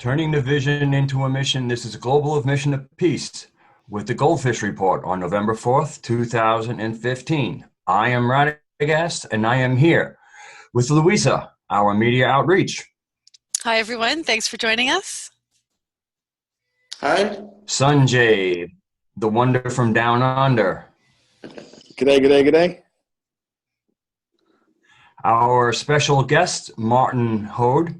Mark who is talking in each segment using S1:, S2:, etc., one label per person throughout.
S1: Turning the vision into a mission. This is a global mission of peace with the GoldFish report on November 4th, 2015. I am Radagast, and I am here with Louisa, our media outreach.
S2: Hi, everyone. Thanks for joining us.
S3: Hi.
S1: Sanjay, the wonder from down under.
S4: G'day.
S1: Our special guest, Martin Hode.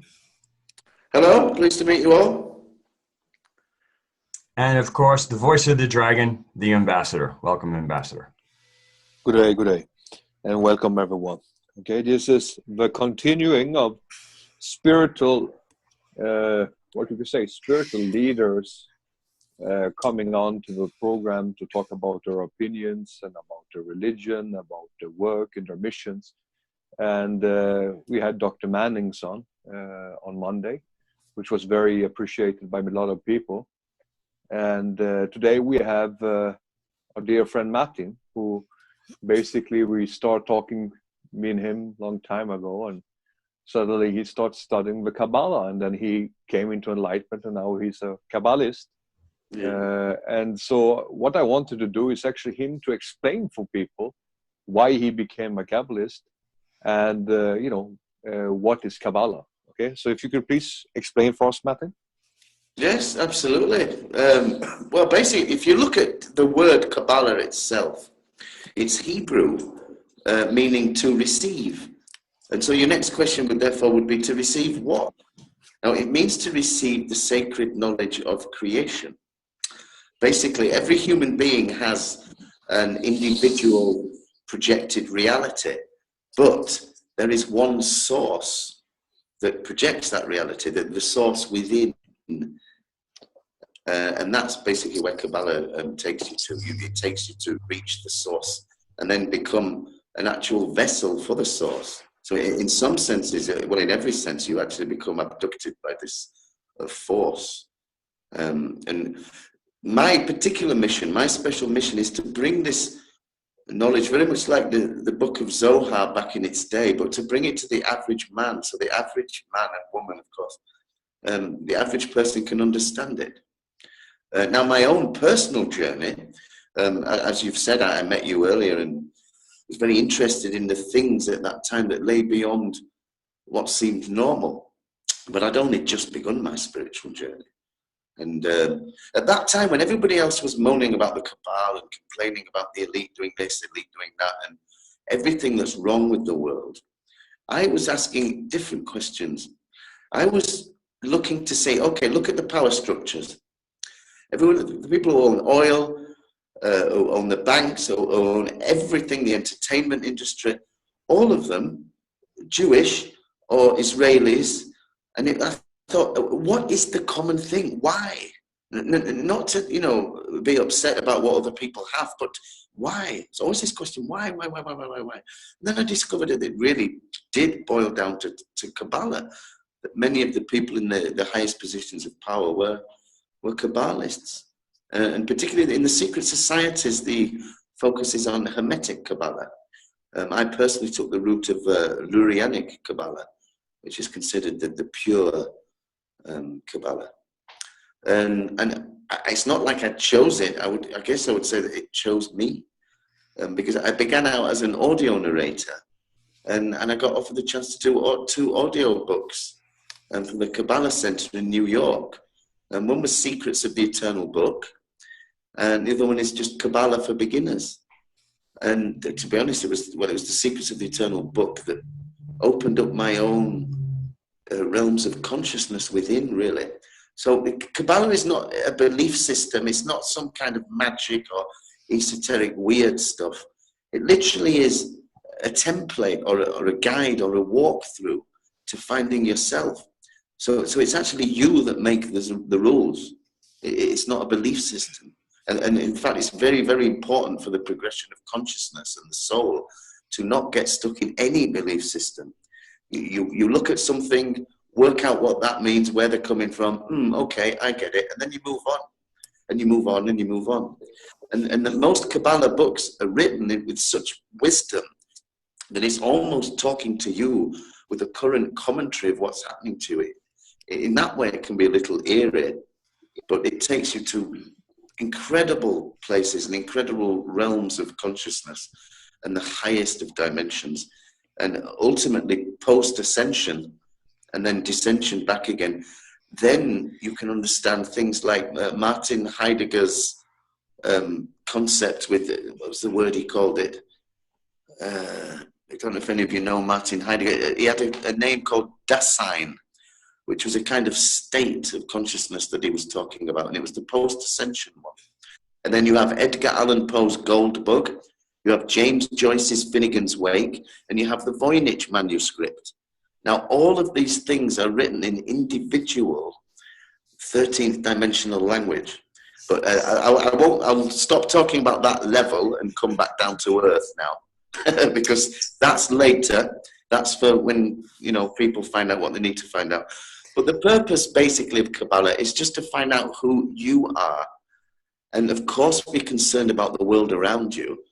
S3: Hello, pleased to meet you all.
S1: And of course, the voice of the dragon, the ambassador. Welcome, ambassador.
S4: Good day, and welcome everyone. Okay, this is the continuing of spiritual, spiritual leaders coming on to the program to talk about their opinions and about their religion, about their work and their missions. And we had Dr. Manning's on Monday, which was very appreciated by a lot of people. And today we have our dear friend Martin, who basically we start talking, me and him, long time ago, and suddenly he starts studying the Kabbalah, and then he came into enlightenment, and now he's a Kabbalist. Yeah. And so what I wanted to do is actually him to explain for people why he became a Kabbalist and, what is Kabbalah. Okay, so if you could please explain for us, Martin.
S3: Yes, absolutely. Well, basically, if you look at the word Kabbalah itself, it's Hebrew, meaning to receive. And so your next question would be to receive what? Now, it means to receive the sacred knowledge of creation. Basically, every human being has an individual projected reality, but there is one source that projects that reality, the source within. And that's basically where Kabbalah takes you to. It takes you to reach the source and then become an actual vessel for the source. So in some senses, well, in every sense, you actually become abducted by this force. And my particular mission, my special mission, is to bring this knowledge, very much like the book of Zohar back in its day, but to bring it to the average man. So the average man and woman, of course, the average person can understand it. Now, my own personal journey, as you've said, I met you earlier and was very interested in the things at that time that lay beyond what seemed normal. But I'd only just begun my spiritual journey. And at that time, when everybody else was moaning about the Kabbalah and complaining about the elite doing this, elite doing that, and everything that's wrong with the world, I was asking different questions. I was looking to say, okay, look at the power structures. Everyone, the people who own oil, who own the banks, who own everything, the entertainment industry, all of them Jewish or Israelis. And I thought, what is the common thing? Why? Not to, be upset about what other people have, but why? It's always this question, why? And then I discovered that it really did boil down to Kabbalah. That many of the people in the highest positions of power were Kabbalists. And particularly in the secret societies, the focus is on Hermetic Kabbalah. I personally took the route of Lurianic Kabbalah, which is considered the pure Kabbalah. And it's not like I chose it. I guess I would say that it chose me. Because I began out as an audio narrator. And I got offered the chance to do 2 audio books from the Kabbalah Center in New York. And one was Secrets of the Eternal Book, and the other one is just Kabbalah for Beginners. And to be honest, it was the Secrets of the Eternal Book that opened up my own realms of consciousness within, really. So Kabbalah is not a belief system. It's not some kind of magic or esoteric weird stuff. It literally is a template or a guide or a walkthrough to finding yourself. So it's actually you that make the rules. It's not a belief system. And in fact, it's very, very important for the progression of consciousness and the soul to not get stuck in any belief system. You look at something, work out what that means, where they're coming from. Okay, I get it. And then you move on. And you move on and you move on. And the most Kabbalah books are written with such wisdom that it's almost talking to you with a current commentary of what's happening to it. in that way, it can be a little eerie, but it takes you to incredible places and incredible realms of consciousness and the highest of dimensions. And ultimately, post-ascension and then descension back again, then you can understand things like Martin Heidegger's concept with, what was the word he called it? I don't know if any of you know Martin Heidegger. He had a name called Dasein, which was a kind of state of consciousness that he was talking about, and it was the post-ascension one. And then you have Edgar Allan Poe's Gold Bug, you have James Joyce's Finnegan's Wake, and you have the Voynich manuscript. Now, all of these things are written in individual 13th dimensional language. But I'll stop talking about that level and come back down to earth now, because that's later. That's for when, you know, people find out what they need to find out. But the purpose basically of Kabbalah is just to find out who you are. And of course, be concerned about the world around you.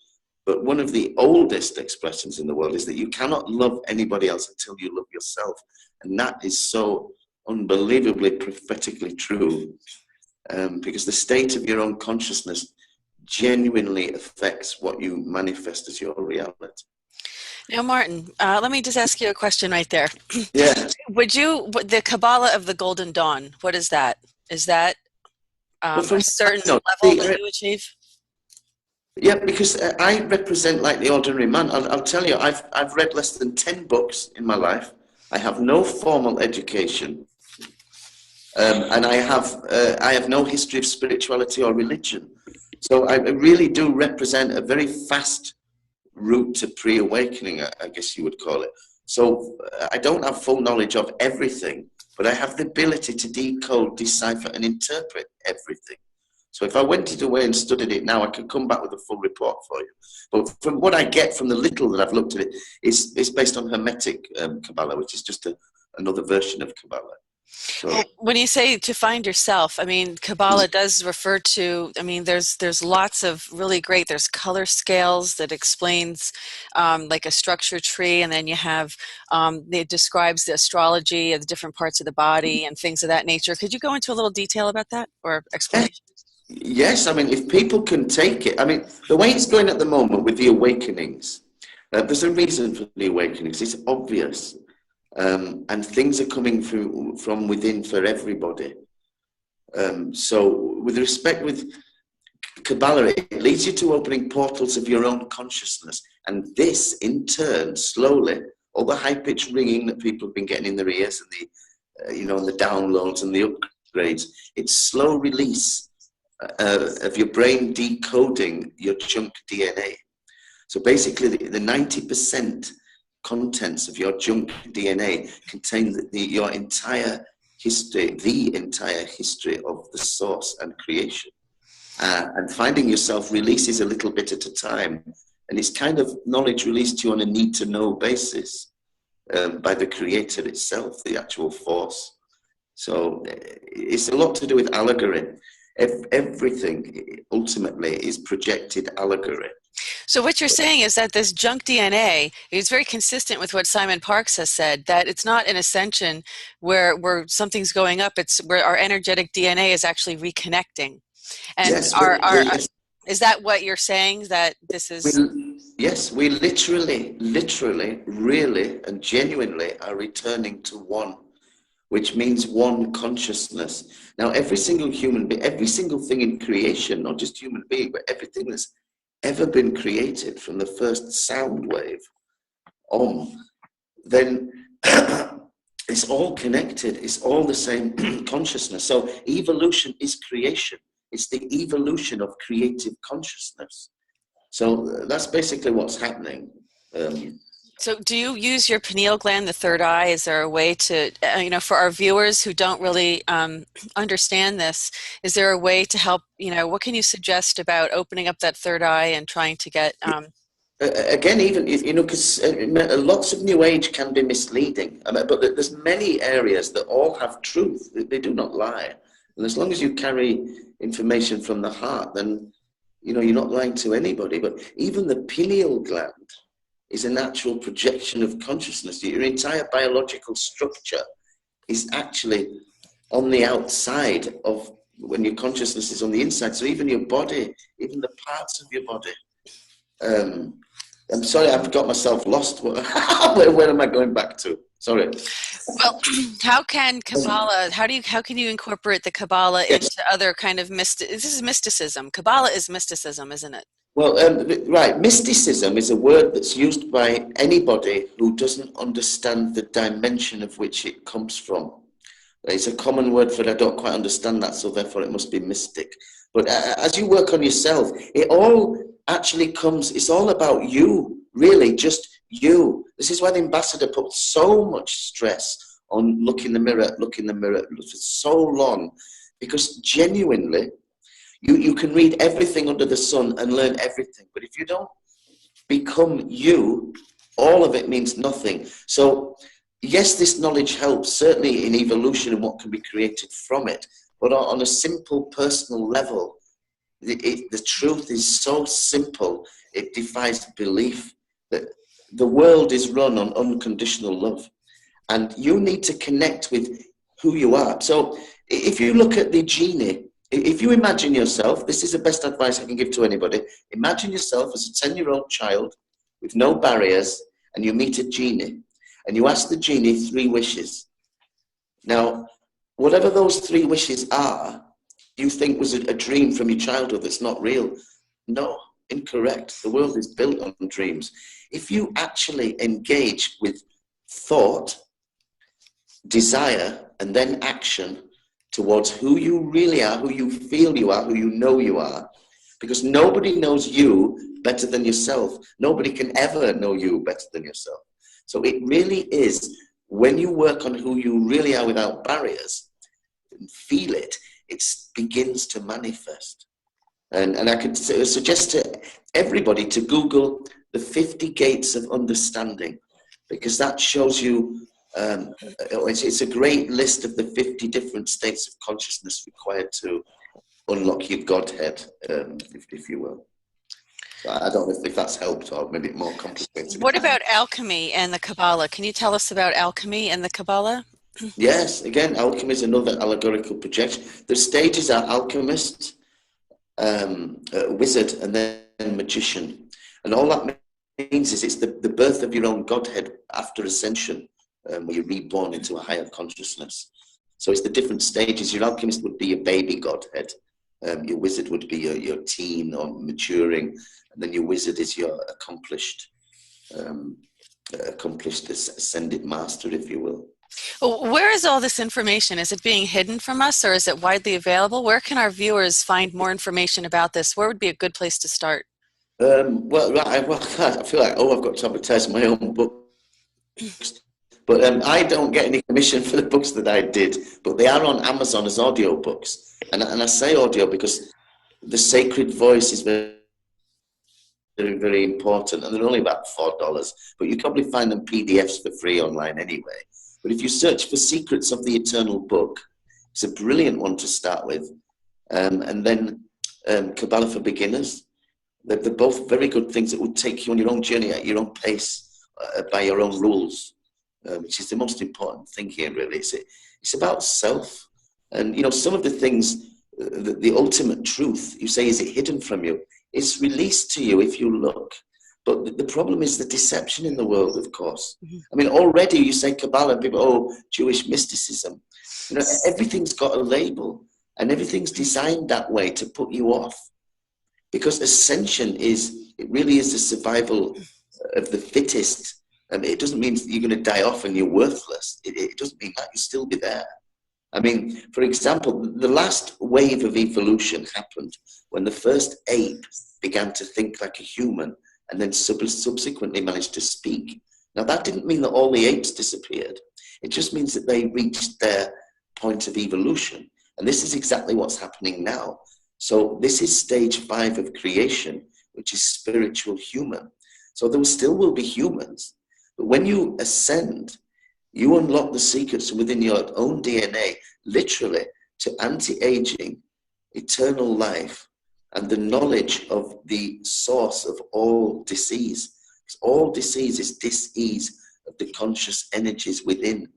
S3: But one of the oldest expressions in the world is that you cannot love anybody else until you love yourself. And that is so unbelievably prophetically true, because the state of your own consciousness genuinely affects what you manifest as your reality.
S2: Now, Martin, let me just ask you a question right there.
S3: Yeah.
S2: The Kabbalah of the Golden Dawn, what is that? Is that a certain level that you achieve?
S3: Yeah, because I represent like the ordinary man. I'll tell you, I've read less than 10 books in my life. I have no formal education, and I have no history of spirituality or religion. So I really do represent a very fast route to pre-awakening, I guess you would call it. So I don't have full knowledge of everything, but I have the ability to decode, decipher, and interpret everything. So if I went away and studied it now, I could come back with a full report for you. But from what I get from the little that I've looked at it, it's based on Hermetic Kabbalah, which is just another version of Kabbalah. So,
S2: well, when you say to find yourself, I mean, Kabbalah does refer to, I mean, there's lots of really great, there's color scales that explains like a structure tree, and then you have, it describes the astrology of the different parts of the body and things of that nature. Could you go into a little detail about that or explanation?
S3: Yes, I mean, if people can take it, I mean, the way it's going at the moment with the awakenings, there's a reason for the awakenings. It's obvious. And things are coming through from within for everybody. So with respect with Kabbalah, it leads you to opening portals of your own consciousness. And this, in turn, slowly, all the high-pitched ringing that people have been getting in their ears and the, you know, and the downloads and the upgrades, it's slow release of your brain decoding your junk DNA. So basically, the 90% contents of your junk DNA contain your entire history, the entire history of the source and creation. And finding yourself releases a little bit at a time. And it's kind of knowledge released to you on a need-to-know basis by the creator itself, the actual force. So it's a lot to do with allegory. Everything ultimately is projected allegory.
S2: So what you're saying is that this junk DNA is very consistent with what Simon Parkes has said, that it's not an ascension where something's going up, it's where our energetic DNA is actually reconnecting. And
S3: yes, yes.
S2: Is that what you're saying, that this is...
S3: Yes, we literally, really, and genuinely are returning to one, which means one consciousness. Now, every single human being, every single thing in creation, not just human being, but everything that's ever been created from the first sound wave on, then it's all connected. It's all the same consciousness. So evolution is creation. It's the evolution of creative consciousness. So that's basically what's happening.
S2: So do you use your pineal gland, the third eye? Is there a way to, for our viewers who don't really understand this, is there a way to help, what can you suggest about opening up that third eye and trying to get...
S3: Again, even, because lots of New Age can be misleading, but there's many areas that all have truth. They do not lie. And as long as you carry information from the heart, then, you're not lying to anybody. But even the pineal gland is a natural projection of consciousness. Your entire biological structure is actually on the outside of when your consciousness is on the inside. So even your body, even the parts of your body. I'm sorry, I've got myself lost. Where am I going back to? Sorry.
S2: Well, how can Kabbalah, how can you incorporate the Kabbalah into other kind of this is mysticism. Kabbalah is mysticism, isn't it?
S3: Well, right. Mysticism is a word that's used by anybody who doesn't understand the dimension of which it comes from. It's a common word for it. I don't quite understand that, so therefore it must be mystic. But as you work on yourself, it all actually comes, it's all about you, really, just you. This is why the ambassador put so much stress on look in the mirror for so long, because genuinely, you can read everything under the sun and learn everything. But if you don't become you, all of it means nothing. So, yes, this knowledge helps, certainly in evolution and what can be created from it. But on a simple personal level, the truth is so simple, it defies belief that the world is run on unconditional love. And you need to connect with who you are. So if you look at the genie, if you imagine yourself, this is the best advice I can give to anybody. Imagine yourself as a 10-year-old child with no barriers, and you meet a genie. And you ask the genie 3 wishes. Now, whatever those 3 wishes are, you think was a dream from your childhood that's not real. No, incorrect. The world is built on dreams. If you actually engage with thought, desire, and then action towards who you really are, who you feel you are, who you know you are, because nobody knows you better than yourself. Nobody can ever know you better than yourself. So it really is, when you work on who you really are without barriers, and feel it, it begins to manifest. And I could suggest to everybody to Google the 50 gates of understanding, because that shows you, it's a great list of the 50 different states of consciousness required to unlock your Godhead, if you will. I don't know if that's helped or maybe more complicated.
S2: What about alchemy and the Kabbalah? Can you tell us about alchemy and the Kabbalah?
S3: Yes, again, alchemy is another allegorical projection. The stages are alchemist, wizard, and then magician. And all that means is it's the birth of your own Godhead after ascension, where you're reborn into a higher consciousness. So it's the different stages. Your alchemist would be your baby Godhead. Your wizard would be your teen or maturing. And then your wizard is your accomplished ascended master, if you will.
S2: Where is all this information? Is it being hidden from us, or is it widely available? Where can our viewers find more information about this? Where would be a good place to start?
S3: I feel like, I've got to advertise my own books. But I don't get any commission for the books that I did. But they are on Amazon as audio books. And I say audio because the sacred voice is very, very, very important. And they're only about $4. But you probably find them PDFs for free online anyway. But if you search for Secrets of the Eternal Book, it's a brilliant one to start with. And then Kabbalah for Beginners. They're both very good things that would take you on your own journey at your own pace, by your own rules, which is the most important thing here, really. It's about self. And, some of the things, the ultimate truth, you say, is it hidden from you? It's released to you if you look. But the problem is the deception in the world, of course. Mm-hmm. I mean, already you say Kabbalah, people, Jewish mysticism. Everything's got a label, and everything's designed that way to put you off. Because ascension it really is the survival of the fittest. I mean, it doesn't mean you're going to die off and you're worthless. It doesn't mean that. You'll still be there. I mean, for example, the last wave of evolution happened when the first ape began to think like a human, and then subsequently managed to speak. Now, that didn't mean that all the apes disappeared. It just means that they reached their point of evolution. And this is exactly what's happening now. So this is stage 5 of creation, which is spiritual human. So there still will be humans. But when you ascend, you unlock the secrets within your own DNA, literally, to anti-aging, eternal life, and the knowledge of the source of all disease. Because all disease is dis-ease of the conscious energies within.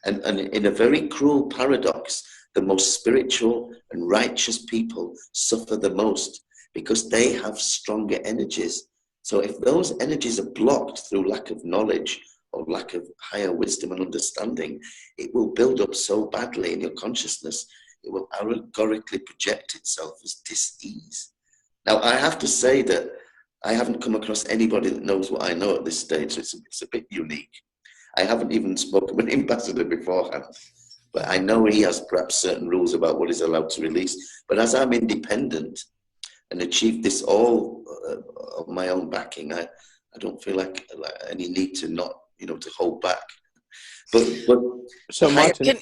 S3: And in a very cruel paradox, the most spiritual and righteous people suffer the most because they have stronger energies. So if those energies are blocked through lack of knowledge or lack of higher wisdom and understanding, it will build up so badly in your consciousness, it will allegorically project itself as dis-ease. Now, I have to say that I haven't come across anybody that knows what I know at this stage, so it's a bit unique. I haven't even spoken with Ambassador beforehand, but I know he has perhaps certain rules about what is allowed to release. But as I'm independent and achieved this all of my own backing, I don't feel like any need to not, to hold back. But
S5: so Martin,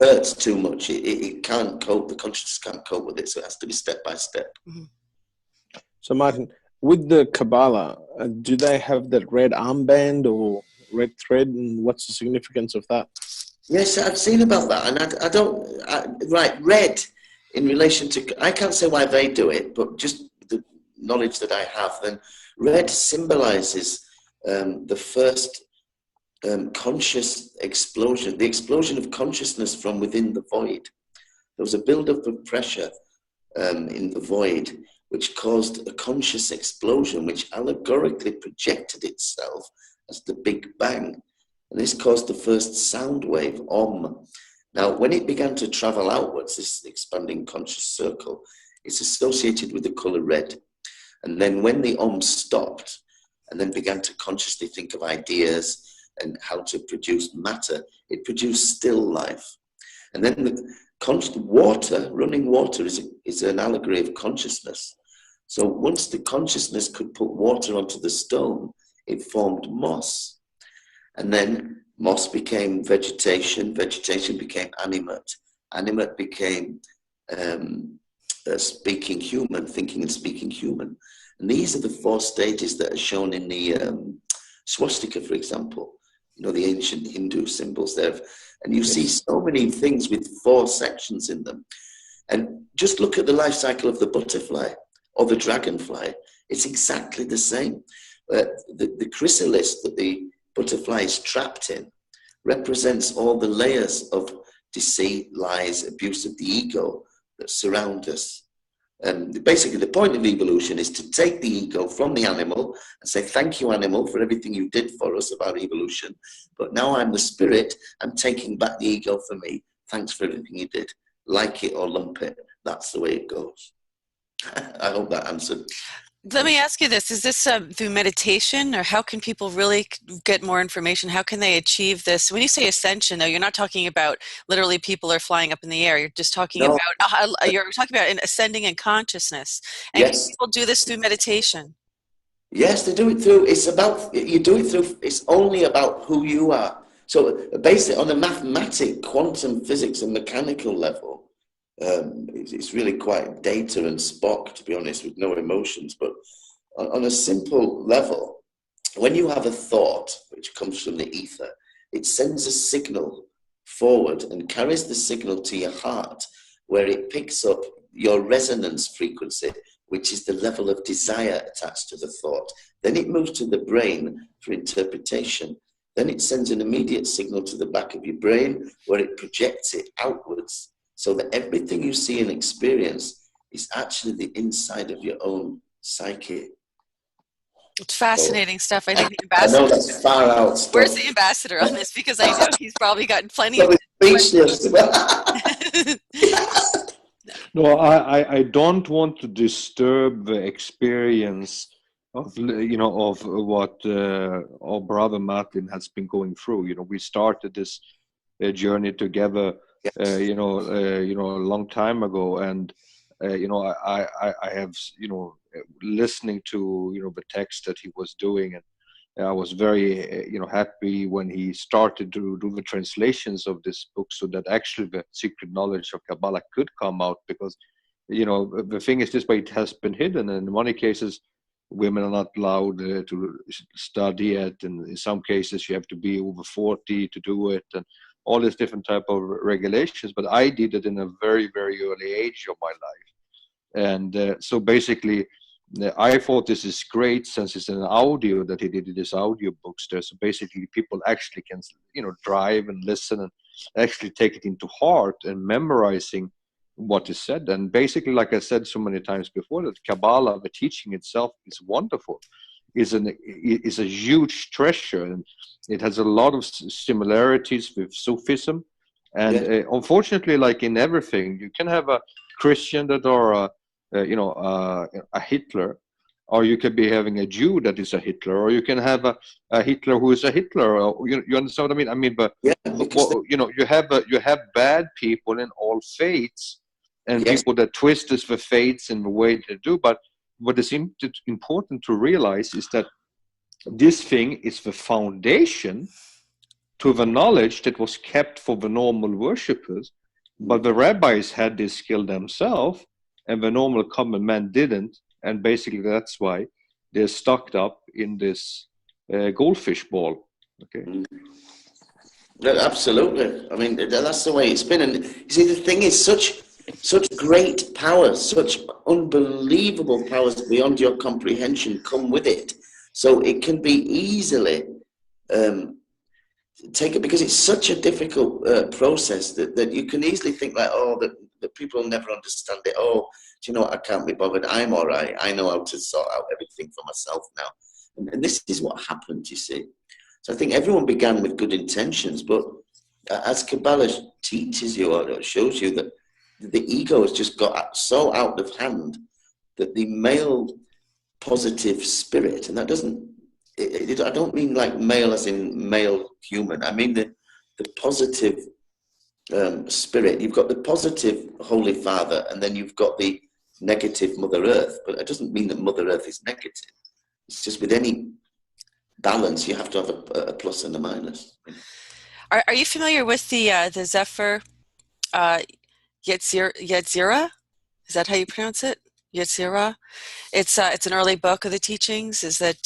S3: hurts too much. It can't cope. The consciousness can't cope with it, so it has to be step by step.
S2: Mm-hmm.
S5: So Martin, with the Kabbalah, do they have that red armband or red thread, and what's the significance of that?
S3: Yes, I've seen about that, and red in relation to, I can't say why they do it, but just the knowledge that I have, then red symbolizes the first conscious explosion, the explosion of consciousness from within the void. There was a build-up of pressure in the void, which caused a conscious explosion, which allegorically projected itself as the Big Bang. And this caused the first sound wave, Om. Now, when it began to travel outwards, this expanding conscious circle, it's associated with the color red. And then when the Om stopped and then began to consciously think of ideas and how to produce matter, it produced still life. And then the water, running water, is an allegory of consciousness. So once the consciousness could put water onto the stone, it formed moss. And then moss became vegetation, vegetation became animate, animate became speaking human, thinking and speaking human. And these are the 4 stages that are shown in the swastika, for example, the ancient Hindu symbols there. And you see so many things with 4 sections in them. And just look at the life cycle of the butterfly or the dragonfly. It's exactly the same. The chrysalis that the butterfly is trapped in represents all the layers of deceit, lies, abuse of the ego that surround us. And basically the point of evolution is to take the ego from the animal and say, thank you, animal, for everything you did for us about evolution. But now I'm the spirit, I'm taking back the ego for me. Thanks for everything you did. Like it or lump it. That's the way it goes. I hope that answered.
S2: Let me ask you this. Is this through meditation, or how can people really get more information? How can they achieve this? When you say ascension, though, you're not talking about literally people are flying up in the air. You're just talking about, you're talking about ascending in consciousness. And
S3: Yes.
S2: people do this through meditation.
S3: Yes, they do it through, it's only about who you are. So basically on a mathematic, quantum physics and mechanical level, it's really quite data and Spock, to be honest, with no emotions. But on a simple level, when you have a thought which comes from the ether, it sends a signal forward and carries the signal to your heart, where it picks up your resonance frequency, which is the level of desire attached to the thought. Then it moves to the brain for interpretation. Then it sends an immediate signal to the back of your brain, where it projects it outwards, so that everything you see and experience is actually the inside of your own psyche.
S2: It's fascinating stuff. I think the
S3: I
S2: ambassador.
S3: know that's far out stuff.
S2: Where's the ambassador on this? Because I know he's probably gotten plenty of.
S4: No, I don't want to disturb the experience of of what our brother Martin has been going through. We started this journey together, a long time ago, and I have listening to the text that he was doing, and I was very happy when he started to do the translations of this book, so that actually the secret knowledge of Kabbalah could come out. Because the thing is, this way it has been hidden, and in many cases women are not allowed to study it, and in some cases you have to be over 40 to do it, and all these different type of regulations. But I did it in a very, very early age of my life. And so basically I thought this is great since it's an audio that he did this audio books there. So basically people actually can, drive and listen and actually take it into heart and memorizing what is said. And basically, like I said so many times before, that Kabbalah, the teaching itself, is wonderful, is a huge treasure, and it has a lot of similarities with Sufism. And unfortunately, like in everything, you can have a Christian that are a Hitler, or you could be having a Jew that is a Hitler, or you can have a Hitler who is a Hitler. Or, you understand what I mean? But you have bad people in all faiths, and people that twist the faiths in the way they do. But what is important to realize is that this thing is the foundation to the knowledge that was kept for the normal worshippers, but the rabbis had this skill themselves, and the normal common man didn't, and basically that's why they're stuck up in this goldfish ball. Okay.
S3: No, absolutely. I mean, that's the way it's been. And you see, the thing is, such great powers, such unbelievable powers beyond your comprehension come with it. So it can be easily taken, because it's such a difficult process that you can easily think like, that people will never understand it. Oh, do you know what? I can't be bothered. I'm all right. I know how to sort out everything for myself now. And this is what happened, you see. So I think everyone began with good intentions, but as Kabbalah teaches you or shows you that the ego has just got so out of hand that the male positive spirit, and that doesn't, I don't mean like male as in male human. I mean the positive spirit. You've got the positive Holy Father, and then you've got the negative Mother Earth. But it doesn't mean that Mother Earth is negative. It's just with any balance, you have to have a plus and a minus.
S2: Are you familiar with the Zephyr Yetzirah? Is that how you pronounce it? Yetzirah? It's an early book of the teachings. Is that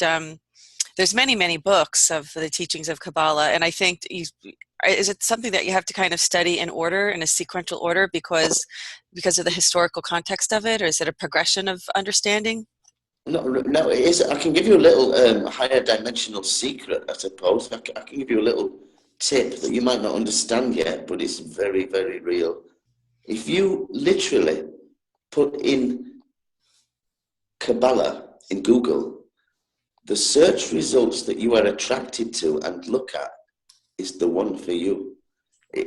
S2: there's many books of the teachings of Kabbalah, and I think is it something that you have to kind of study in order, in a sequential order, because of the historical context of it, or is it a progression of understanding?
S3: No, it is. I can give you a little higher dimensional secret, I suppose. I can give you a little tip that you might not understand yet, but it's very, very real. If you literally put in Kabbalah in Google, the search results that you are attracted to and look at is the one for you.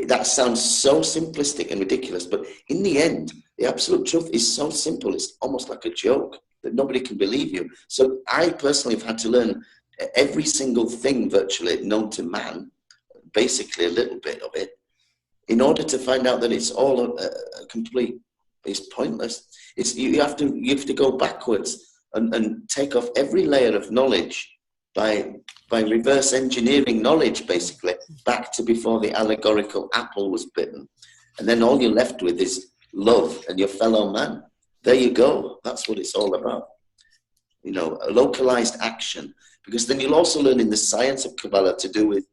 S3: That sounds so simplistic and ridiculous, but in the end, the absolute truth is so simple, it's almost like a joke that nobody can believe you. So I personally have had to learn every single thing virtually known to man, basically a little bit of it, in order to find out that it's all a complete, it's pointless. You have to go backwards and take off every layer of knowledge by reverse engineering knowledge, basically, back to before the allegorical apple was bitten. And then all you're left with is love and your fellow man. There you go. That's what it's all about. You know, a localized action. Because then you'll also learn in the science of Kabbalah to do with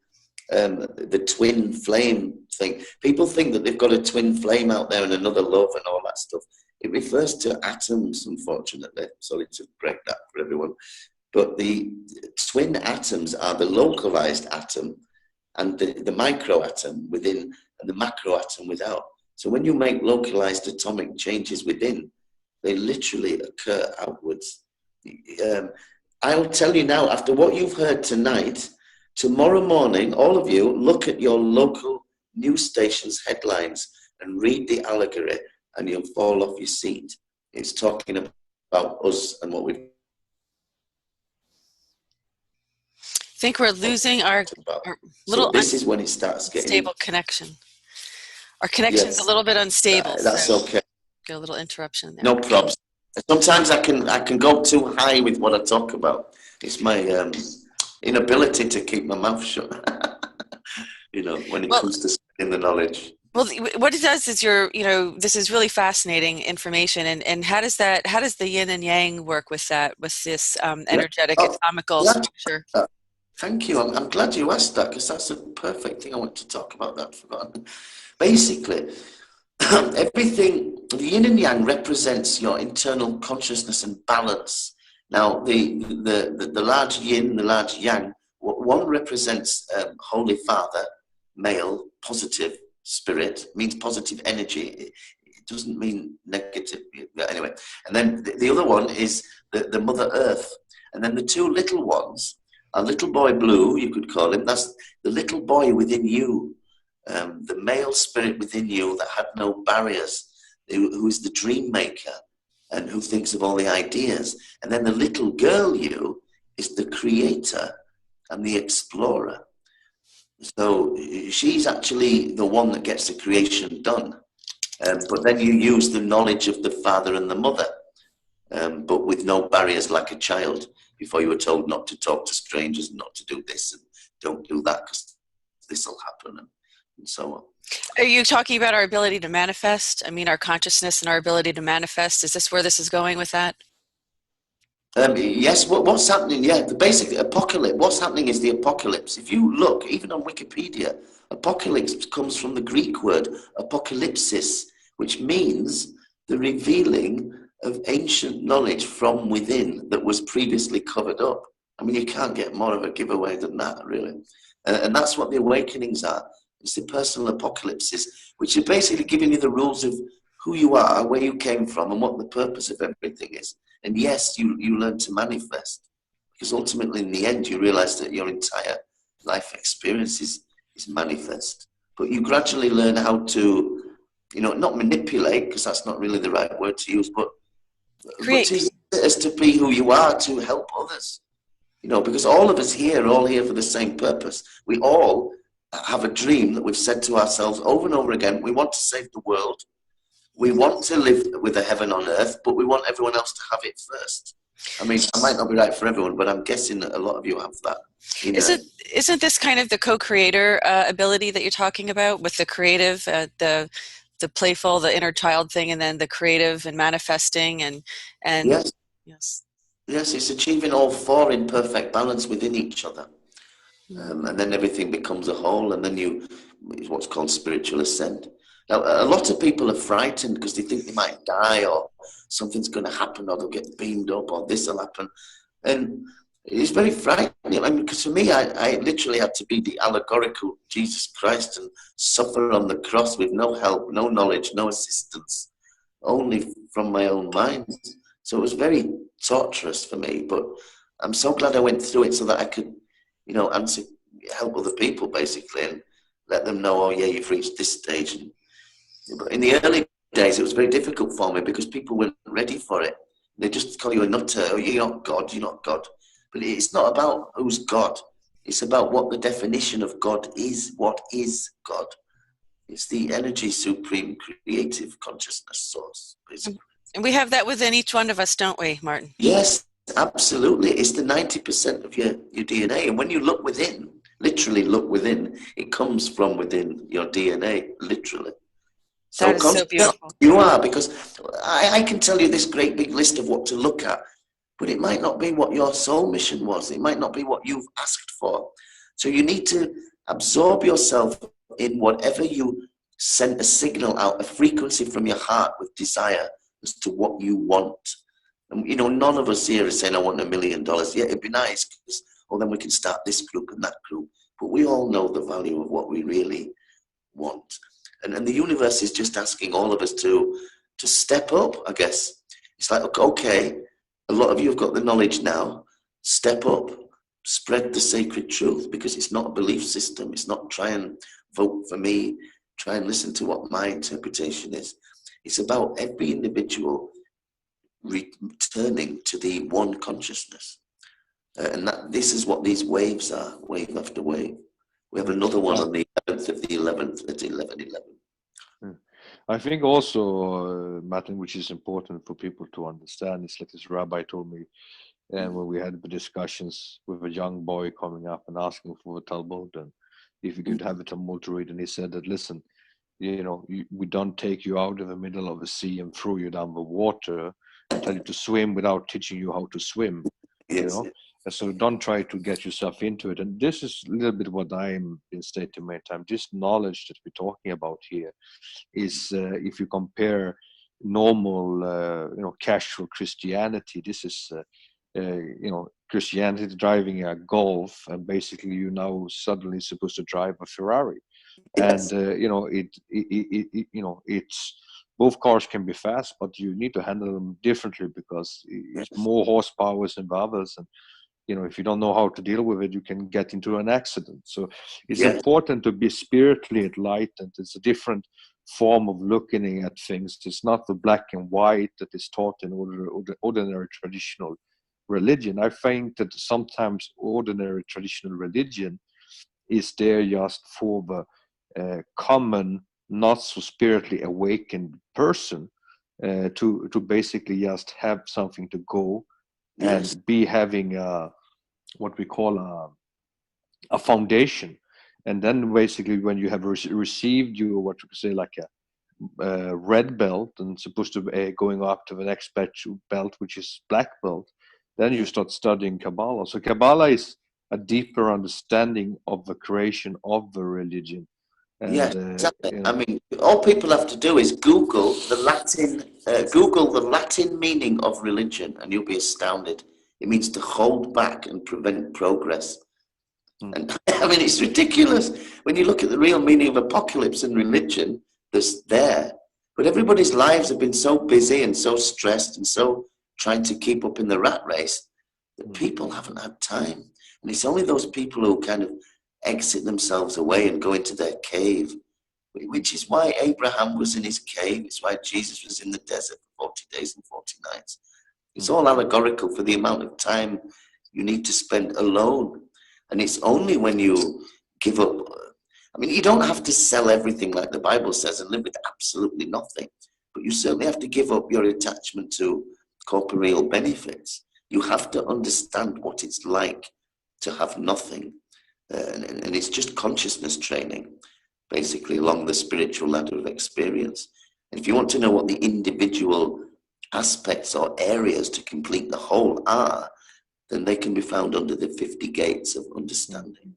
S3: the twin flame thing. People think that they've got a twin flame out there and another love and all that stuff. It refers to atoms, unfortunately. Sorry to break that for everyone. But the twin atoms are the localized atom and the microatom within and the macroatom without. So when you make localized atomic changes within, they literally occur outwards. I'll tell you now, after what you've heard tonight, tomorrow morning, all of you, look at your local news station's headlines and read the allegory, and you'll fall off your seat. It's talking about us and what we've.
S2: I think we're losing our little.
S3: So this is when it starts getting
S2: unstable connection. Our connection's a little bit unstable.
S3: That's
S2: so
S3: okay.
S2: Get a little interruption there.
S3: No problems. Sometimes I can go too high with what I talk about. It's my inability to keep my mouth shut. You know, when it comes to spreading the knowledge.
S2: Well, what it does is this is really fascinating information, and how does the yin and yang work with that, with this energetic atomical structure?
S3: Thank you. I'm glad you asked that, because that's a perfect thing I want to talk about. That forgotten. Basically, everything the yin and yang represents your internal consciousness and balance. Now, the large yin, the large yang, one represents Holy Father, male, positive spirit, means positive energy. It doesn't mean negative. Anyway, and then the other one is the Mother Earth. And then the two little ones, a little boy blue, you could call him, that's the little boy within you, the male spirit within you that had no barriers, who is the dream maker and who thinks of all the ideas. And then the little girl you is the creator and the explorer. So she's actually the one that gets the creation done. But then you use the knowledge of the father and the mother, but with no barriers like a child. Before you were told not to talk to strangers, not to do this, and don't do that because this will happen, and so on.
S2: Are you talking about our ability to manifest? I mean, our consciousness and our ability to manifest. Is this where this is going with that?
S3: Yes, what's happening? Yeah, the basic apocalypse. What's happening is the apocalypse. If you look, even on Wikipedia, apocalypse comes from the Greek word apocalypsis, which means the revealing of ancient knowledge from within that was previously covered up. I mean, you can't get more of a giveaway than that, really. And that's what the awakenings are. It's the personal apocalypses, which are basically giving you the rules of who you are, where you came from, and what the purpose of everything is. And yes, you learn to manifest, because ultimately in the end you realize that your entire life experience is manifest. But you gradually learn how to, not manipulate, because that's not really the right word to use, but to use it as to be who you are, to help others. Because all of us here are all here for the same purpose. We all have a dream that we've said to ourselves over and over again. We want to save the world. We want to live with a heaven on earth, but we want everyone else to have it first. I mean, I might not be right for everyone, but I'm guessing that a lot of you have that.
S2: Isn't this kind of the co-creator ability that you're talking about, with the creative, the playful, the inner child thing, and then the creative and manifesting and
S3: yes, it's achieving all four in perfect balance within each other, and then everything becomes a whole, and then it's what's called spiritual ascent. Now, a lot of people are frightened because they think they might die, or something's going to happen, or they'll get beamed up, or this will happen. And it's very frightening. I mean, because for me, I literally had to be the allegorical Jesus Christ and suffer on the cross with no help, no knowledge, no assistance, only from my own mind. So it was very torturous for me. But I'm so glad I went through it so that I could, help other people, basically, and let them know, oh, yeah, you've reached this stage. But in the early days, it was very difficult for me because people weren't ready for it. They just call you a nutter. Oh, you're not God, you're not God. But it's not about who's God. It's about what the definition of God is. What is God? It's the energy, supreme, creative consciousness source, basically.
S2: And we have that within each one of us, don't we, Martin?
S3: Yes, absolutely. It's the 90% of your DNA. And when you look within, literally look within, it comes from within your DNA, literally.
S2: That is so beautiful.
S3: You are, because I can tell you this great big list of what to look at, but it might not be what your soul mission was. It might not be what you've asked for. So you need to absorb yourself in whatever you send a signal out, a frequency from your heart with desire as to what you want. And, none of us here is saying, I want $1 million. Yeah, it'd be nice, because, then we can start this group and that group. But we all know the value of what we really want. And the universe is just asking all of us to step up, I guess. It's like, okay, a lot of you have got the knowledge now. Step up, spread the sacred truth, because it's not a belief system. It's not try and vote for me, try and listen to what my interpretation is. It's about every individual returning to the one consciousness. And this is what these waves are, wave after wave. We have another one on the 11th of the 11th at 11:11.
S4: I think also, Martin, which is important for people to understand, it's like this rabbi told me, and when we had the discussions with a young boy coming up and asking for a Talmud, and if you could have a Talmud to read, and he said that, listen, we don't take you out in the middle of the sea and throw you down the water and tell you to swim without teaching you how to swim.
S3: Yes.
S4: So don't try to get yourself into it. And this is a little bit what I'm been stating many times. This knowledge that we're talking about here is, if you compare normal, casual Christianity. This is, Christianity driving a Golf, and basically you're now suddenly supposed to drive a Ferrari.
S3: Yes.
S4: And it's both cars can be fast, but you need to handle them differently because it's more horsepower than the others, and if you don't know how to deal with it, you can get into an accident. So it's important to be spiritually enlightened. It's a different form of looking at things. It's not the black and white that is taught in ordinary traditional religion. I think that sometimes ordinary traditional religion is there just for the common, not so spiritually awakened person to basically just have something to go and be having what we call a foundation. And then basically when you have received your, what you could say, like a red belt, and supposed to be going up to the next belt, which is black belt, then you start studying Kabbalah. So Kabbalah is a deeper understanding of the creation of the religion. And,
S3: exactly. I mean, all people have to do is Google the Latin meaning of religion, and you'll be astounded. It means to hold back and prevent progress. And I mean, it's ridiculous when you look at the real meaning of apocalypse and religion. There's there, but everybody's lives have been so busy and so stressed and so trying to keep up in the rat race that people haven't had time. And it's only those people who kind of exit themselves away and go into their cave, which is why Abraham was in his cave. It's why Jesus was in the desert for 40 days and 40 nights. It's all allegorical for the amount of time you need to spend alone. And it's only when you give up. I mean, you don't have to sell everything like the Bible says and live with absolutely nothing, but you certainly have to give up your attachment to corporeal benefits. You have to understand what it's like to have nothing. And it's just consciousness training, basically, along the spiritual ladder of experience. And if you want to know what the individual aspects or areas to complete the whole are, then they can be found under the 50 gates of understanding.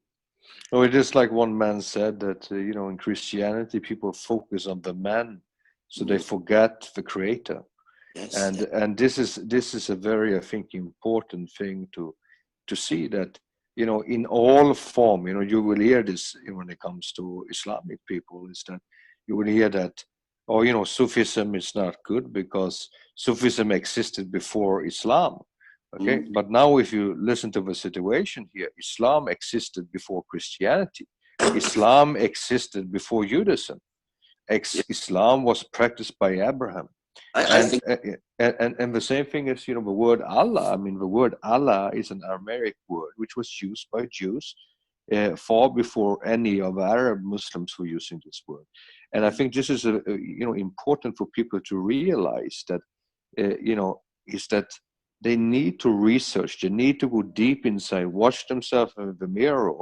S4: Oh, it is like one man said that, in Christianity, people focus on the man, so they forget the creator.
S3: Yes.
S4: And this is a very, I think, important thing to see that, in all form, you will hear this when it comes to Islamic people, is that you will hear that, Sufism is not good because Sufism existed before Islam. Okay, but now if you listen to the situation here, Islam existed before Christianity. Islam existed before Judaism. Islam was practiced by Abraham. And the same thing is, the word Allah. I mean, the word Allah is an Aramaic word which was used by Jews far before any of the Arab Muslims were using this word. And I think this is important for people to realize that is that they need to research. They need to go deep inside, watch themselves in the mirror,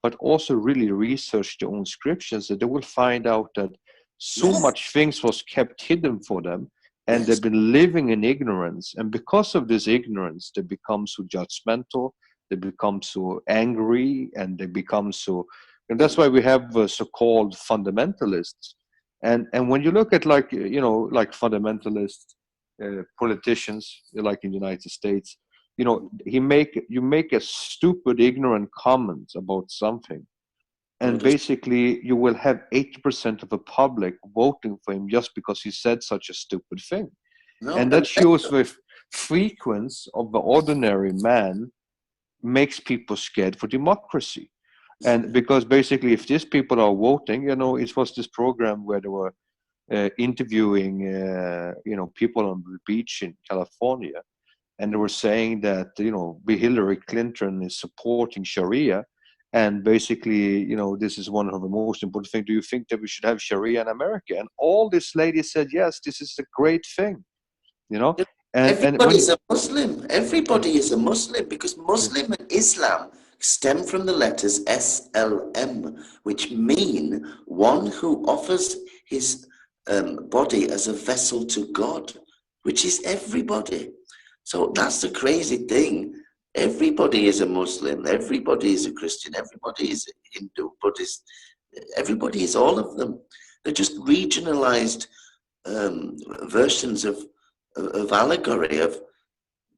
S4: but also really research their own scriptures. That they will find out that so much things was kept hidden for them. And they've been living in ignorance. And because of this ignorance, they become so judgmental, they become so angry, and they become so... And that's why we have so-called fundamentalists. And when you look at like fundamentalist politicians, like in the United States, you make a stupid, ignorant comment about something. And basically, you will have 80% of the public voting for him just because he said such a stupid thing. And that shows the frequency of the ordinary man makes people scared for democracy. And because basically, if these people are voting, it was this program where they were interviewing, people on the beach in California, and they were saying that, Hillary Clinton is supporting Sharia. And basically, this is one of the most important things. Do you think that we should have Sharia in America? And all these ladies said, yes, this is a great thing,
S3: Everybody's a Muslim. Everybody is a Muslim because Muslim and Islam stem from the letters SLM, which mean one who offers his body as a vessel to God, which is everybody. So that's the crazy thing. Everybody is a Muslim, everybody is a Christian, everybody is a Hindu, Buddhist, everybody is all of them. They're just regionalized versions of allegory of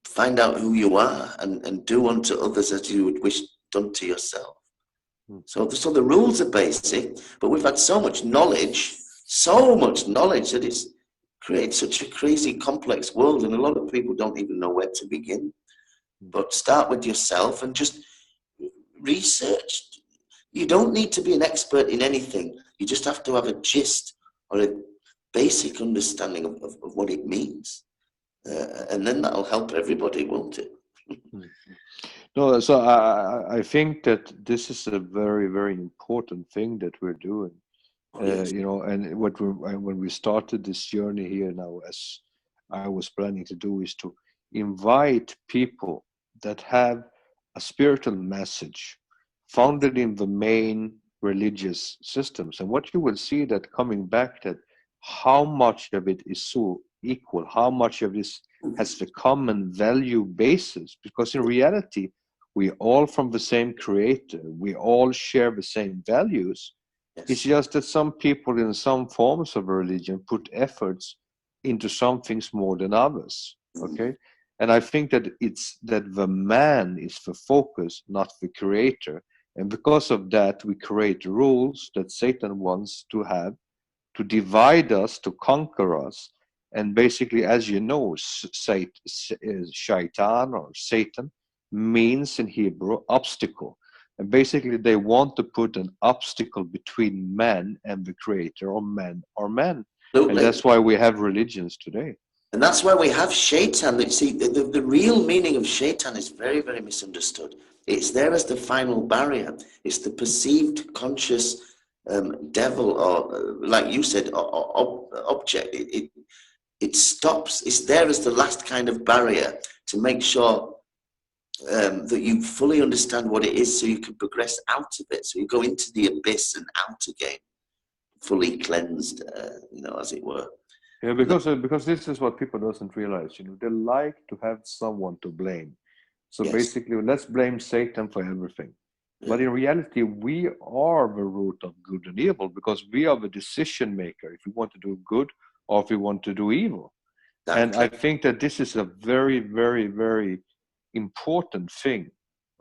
S3: find out who you are and do unto others as you would wish done to yourself. So the rules are basic, but we've had so much knowledge that it's created such a crazy complex world, and a lot of people don't even know where to begin. But start with yourself and just research. You don't need to be an expert in anything. You just have to have a gist or a basic understanding of what it means. And then that'll help everybody, won't it?
S4: No, so I think that this is a very, very important thing that we're doing.
S3: Yes.
S4: You know, and when we started this journey here now, as I was planning to do, is to invite people that have a spiritual message founded in the main religious systems. And what you will see that coming back, that how much of it is so equal, how much of this has the common value basis, because in reality, we all from the same creator, we all share the same values.
S3: Yes.
S4: It's just that some people in some forms of religion put efforts into some things more than others. Okay. And I think that it's that the man is the focus, not the creator. And because of that, we create rules that Satan wants to have to divide us, to conquer us. And basically, as you know, shaitan or Satan means in Hebrew obstacle. And basically, they want to put an obstacle between man and the creator, or man or man.
S3: Absolutely.
S4: And that's why we have religions today.
S3: And that's why we have shaitan. See, the real meaning of shaitan is very, very misunderstood. It's there as the final barrier. It's the perceived conscious devil, or like you said, object. It stops. It's there as the last kind of barrier to make sure that you fully understand what it is, so you can progress out of it. So you go into the abyss and out again, fully cleansed, as it were.
S4: Yeah, because this is what people doesn't realize. They like to have someone to blame. So
S3: Yes.
S4: basically, let's blame Satan for everything. Yeah. But in reality, we are the root of good and evil, because we are the decision maker if we want to do good or if we want to do evil. Exactly. And I think that this is a very, very, very important thing,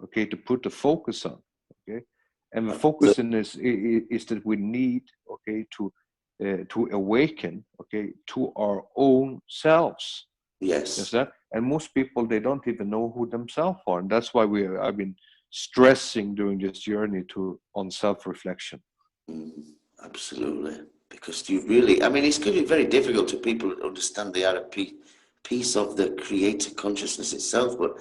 S4: okay, to put the focus on, okay. And the focus in this is that we need, okay, to awaken, okay, to our own selves.
S3: Yes.
S4: Is that? And most people, they don't even know who themselves are, and that's why I've been stressing during this journey on self-reflection.
S3: Absolutely, because you really, it's going to be very difficult to people to understand they are a piece of the creator consciousness itself, but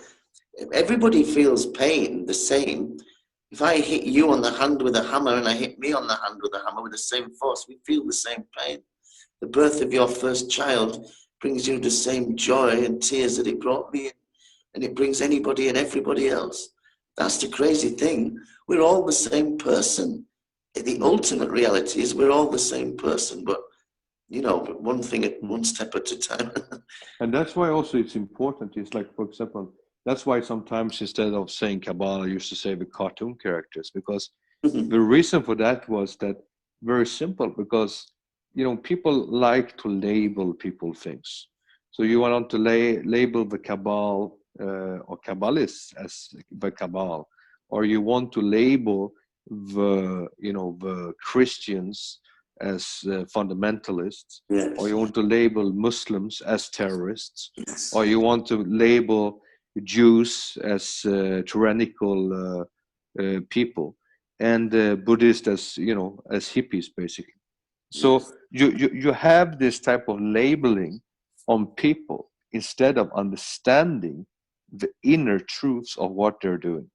S3: everybody feels pain the same. If I hit you on the hand with a hammer and I hit me on the hand with a hammer with the same force, we feel the same pain. The birth of your first child brings you the same joy and tears that it brought me, and it brings anybody and everybody else. That's the crazy thing. We're all the same person. The ultimate reality is we're all the same person, but one thing at one step at a time.
S4: And that's why also it's important. It's like, for example, that's why sometimes instead of saying Kabbalah, I used to say the cartoon characters, because the reason for that was that very simple, because people like to label people things. So you want to label the Kabbalah or Kabbalists as the Kabbalah, or you want to label the Christians as fundamentalists, yes. Or you want to label Muslims as terrorists, yes. Or you want to label Jews as tyrannical people, and Buddhists as as hippies, basically. So you have this type of labeling on people instead of understanding the inner truths of what they're doing.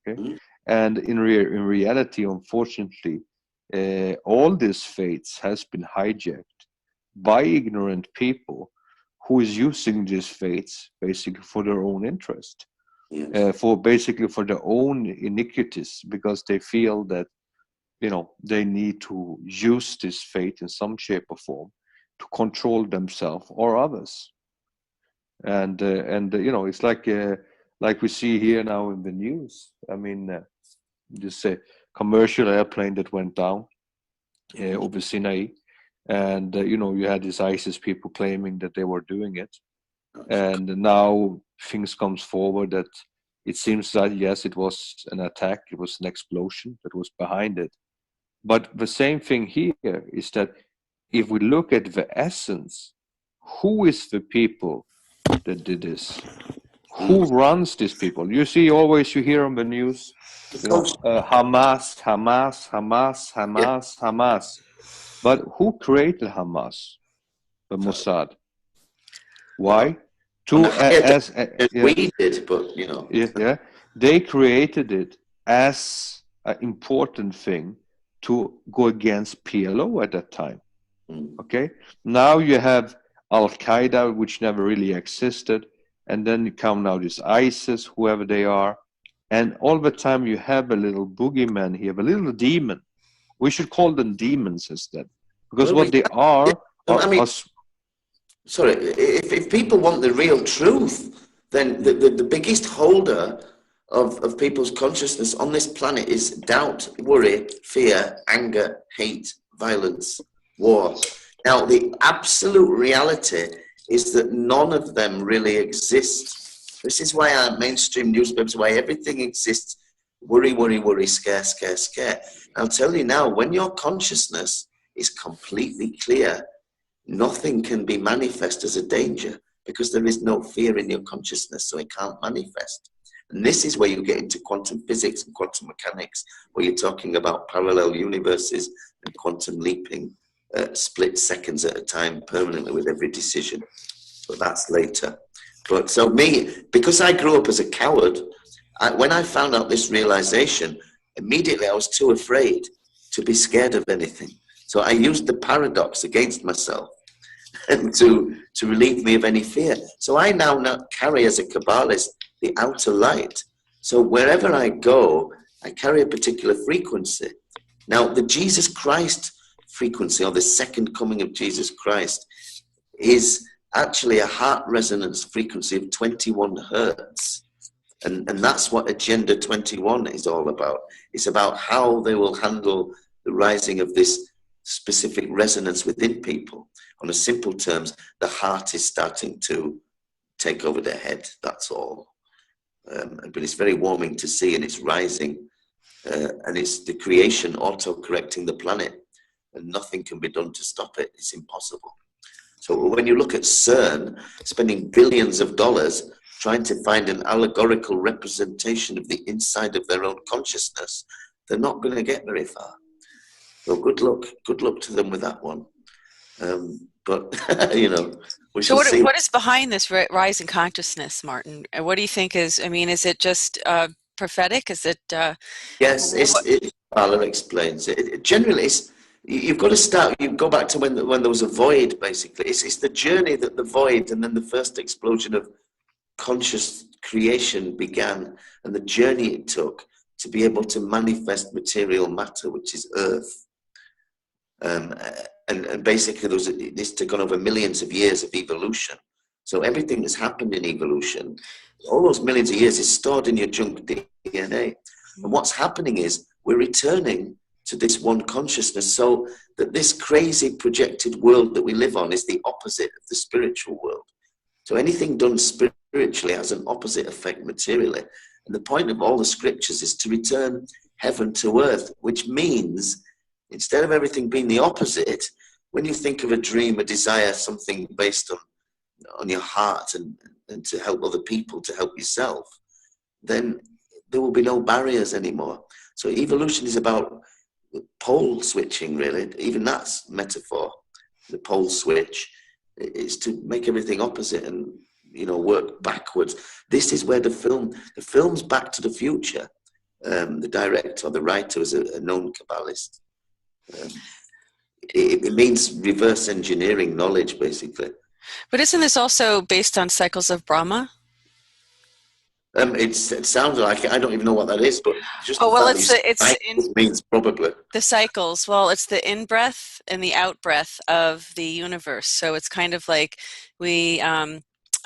S4: Okay, and in reality, unfortunately, all these faiths has been hijacked by ignorant people who is using these faiths basically for their own interest, yes. For their own iniquities, because they feel that they need to use this faith in some shape or form to control themselves or others. And it's like we see here now in the news. This commercial airplane that went down over Sinai, And you had these ISIS people claiming that they were doing it, and now things comes forward that it seems that yes, it was an attack, it was an explosion that was behind it. But the same thing here is that if we look at the essence, who is the people that did this? Who runs these people? You see, always you hear on the news, Hamas, Hamas, Hamas, Hamas, Hamas. But who created Hamas? The Mossad. Why?
S3: We did, but
S4: Yeah, they created it as an important thing to go against PLO at that time. Okay, now you have Al Qaeda, which never really existed, and then you come now this ISIS, whoever they are, and all the time you have a little boogeyman here, a little demon. We should call them demons instead, because what they are.
S3: Sorry, if people want the real truth, then the biggest holder of people's consciousness on this planet is doubt, worry, fear, anger, hate, violence, war. Now, the absolute reality is that none of them really exist. This is why our mainstream newspapers, why everything exists, worry, worry, worry, scare, scare, scare. I'll tell you now, when your consciousness is completely clear, nothing can be manifest as a danger because there is no fear in your consciousness, so it can't manifest. And this is where you get into quantum physics and quantum mechanics, where you're talking about parallel universes and quantum leaping, split seconds at a time permanently with every decision. But that's later. But so because I grew up as a coward, when I found out this realization, immediately I was too afraid to be scared of anything. So I used the paradox against myself and to relieve me of any fear. So I now carry as a Kabbalist the outer light. So wherever I go, I carry a particular frequency. Now, the Jesus Christ frequency, or the second coming of Jesus Christ, is actually a heart resonance frequency of 21 hertz. And that's what Agenda 21 is all about. It's about how they will handle the rising of this specific resonance within people. On a simple terms, the heart is starting to take over the head, that's all. But it's very warming to see, and it's rising. And it's the creation auto-correcting the planet, and nothing can be done to stop it. It's impossible. So when you look at CERN spending billions of dollars trying to find an allegorical representation of the inside of their own consciousness, they're not going to get very far. So good luck to them with that one. But we shall see.
S2: What is behind this rise in consciousness, Martin? And what do you think is it just prophetic? Is it?
S3: Yes, Bala explains it. Generally, you've got to start. You go back to when there was a void. Basically, it's the journey that the void and then the first explosion of conscious creation began, and the journey it took to be able to manifest material matter, which is Earth. And basically, this took on over millions of years of evolution. So everything that's happened in evolution, all those millions of years, is stored in your junk DNA. And what's happening is we're returning to this one consciousness, so that this crazy projected world that we live on is the opposite of the spiritual world. So anything done spiritually has an opposite effect materially. And the point of all the scriptures is to return heaven to earth, which means instead of everything being the opposite, when you think of a dream, a desire, something based on your heart and to help other people, to help yourself, then there will be no barriers anymore. So evolution is about pole switching, really. Even that's metaphor. The pole switch is to make everything opposite and work backwards. This is where the film's Back to the Future. The director or the writer is a known Kabbalist. It means reverse engineering knowledge, basically.
S2: But isn't this also based on cycles of Brahma?
S3: It sounds like it. I don't even know what that is, but just means probably
S2: the cycles. Well, it's the in breath and the out breath of the universe. So it's kind of like we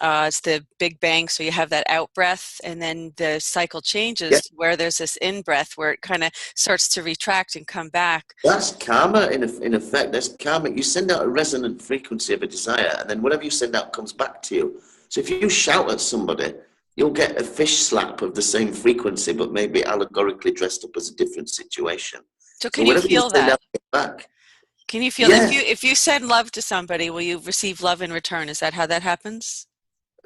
S2: it's the Big Bang, so you have that out breath, and then the cycle changes
S3: Yeah.
S2: to where there's this in breath where it kind of starts to retract and come back.
S3: That's karma in effect. That's karma. You send out a resonant frequency of a desire, and then whatever you send out comes back to you. So if you shout at somebody, you'll get a fish slap of the same frequency, but maybe allegorically dressed up as a different situation.
S2: So can you feel
S3: send
S2: that?
S3: out, get back.
S2: Can you feel
S3: Yeah.
S2: if you send love to somebody, will you receive love in return? Is that how that happens?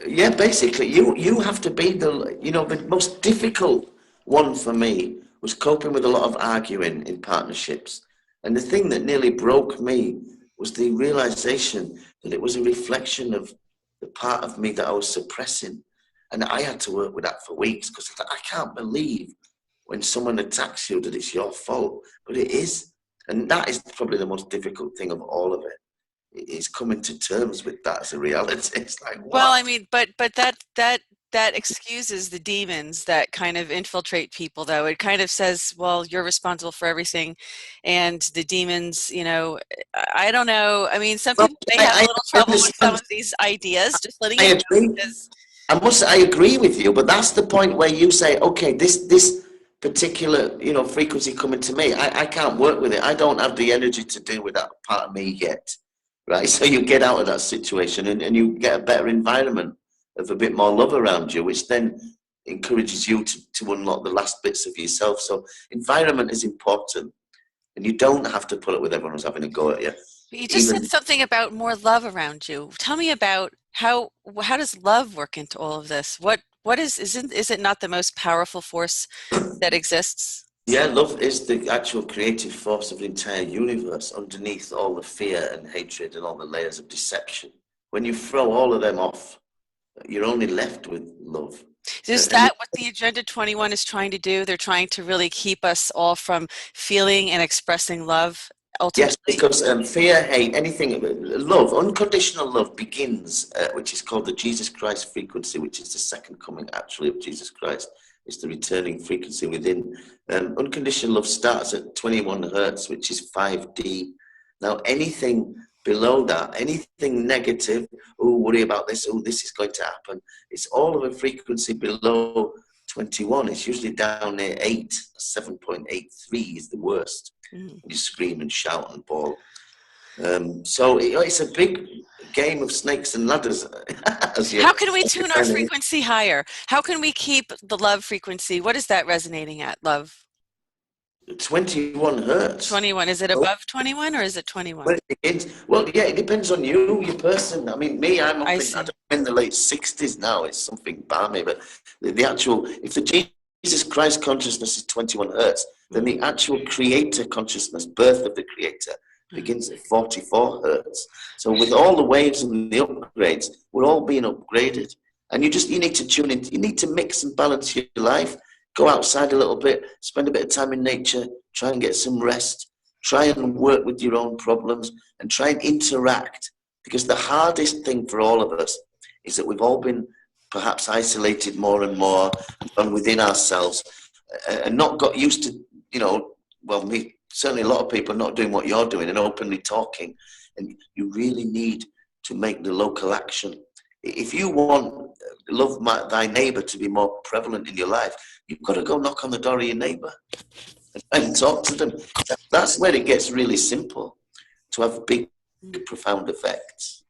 S3: Yeah, basically, you have to be the most difficult one for me was coping with a lot of arguing in partnerships. And the thing that nearly broke me was the realization that it was a reflection of the part of me that I was suppressing. And I had to work with that for weeks because I can't believe when someone attacks you that it's your fault, but it is. And that is probably the most difficult thing of all of it. Is coming to terms with that as a reality. It's like, what?
S2: Well, I mean, but that excuses the demons that kind of infiltrate people, though. It kind of says, well, you're responsible for everything, and the demons, I don't know. I mean, some people may have a little trouble with some of these ideas. Just letting you know, because
S3: I agree with you, but that's the point where you say, okay, this particular frequency coming to me, I can't work with it. I don't have the energy to deal with that part of me yet. Right, so you get out of that situation and you get a better environment of a bit more love around you, which then encourages you to unlock the last bits of yourself. So environment is important, and you don't have to put up with everyone who's having a go at you.
S2: you just said something about more love around you. Tell me about how does love work into all of this? What is it not the most powerful force that exists?
S3: Yeah, love is the actual creative force of the entire universe underneath all the fear and hatred and all the layers of deception. When you throw all of them off, you're only left with love.
S2: Is that what the Agenda 21 is trying to do? They're trying to really keep us all from feeling and expressing love, ultimately?
S3: Yes, because fear, hate, anything, love, unconditional love begins, which is called the Jesus Christ frequency, which is the second coming actually of Jesus Christ. It's the returning frequency within. Unconditional love starts at 21 hertz, which is 5D. Now, anything below that, anything negative, worry about this, this is going to happen, it's all of a frequency below 21. It's usually down near 8, 7.83 is the worst. You scream and shout and bawl. So it's a big game of snakes and ladders.
S2: How can we tune our frequency higher? How can we keep the love frequency? What is that resonating at, love?
S3: 21 hertz.
S2: 21. Is it above 21 or is it 21?
S3: Well, it depends on you, your person. I mean, me, I'm up in the late 60s now. It's something balmy, but the actual, if the Jesus Christ consciousness is 21 hertz, then the actual creator consciousness, birth of the creator, begins at 44 hertz. So with all the waves and the upgrades, we're all being upgraded. And you need to tune in. You need to mix and balance your life. Go outside a little bit, spend a bit of time in nature, try and get some rest, try and work with your own problems, and try and interact. Because the hardest thing for all of us is that we've all been perhaps isolated more and more and within ourselves and not got used to, certainly a lot of people are not doing what you're doing and openly talking. And you really need to make the local action. If you want love thy neighbor to be more prevalent in your life, you've got to go knock on the door of your neighbor and talk to them. That's where it gets really simple to have big, profound effects.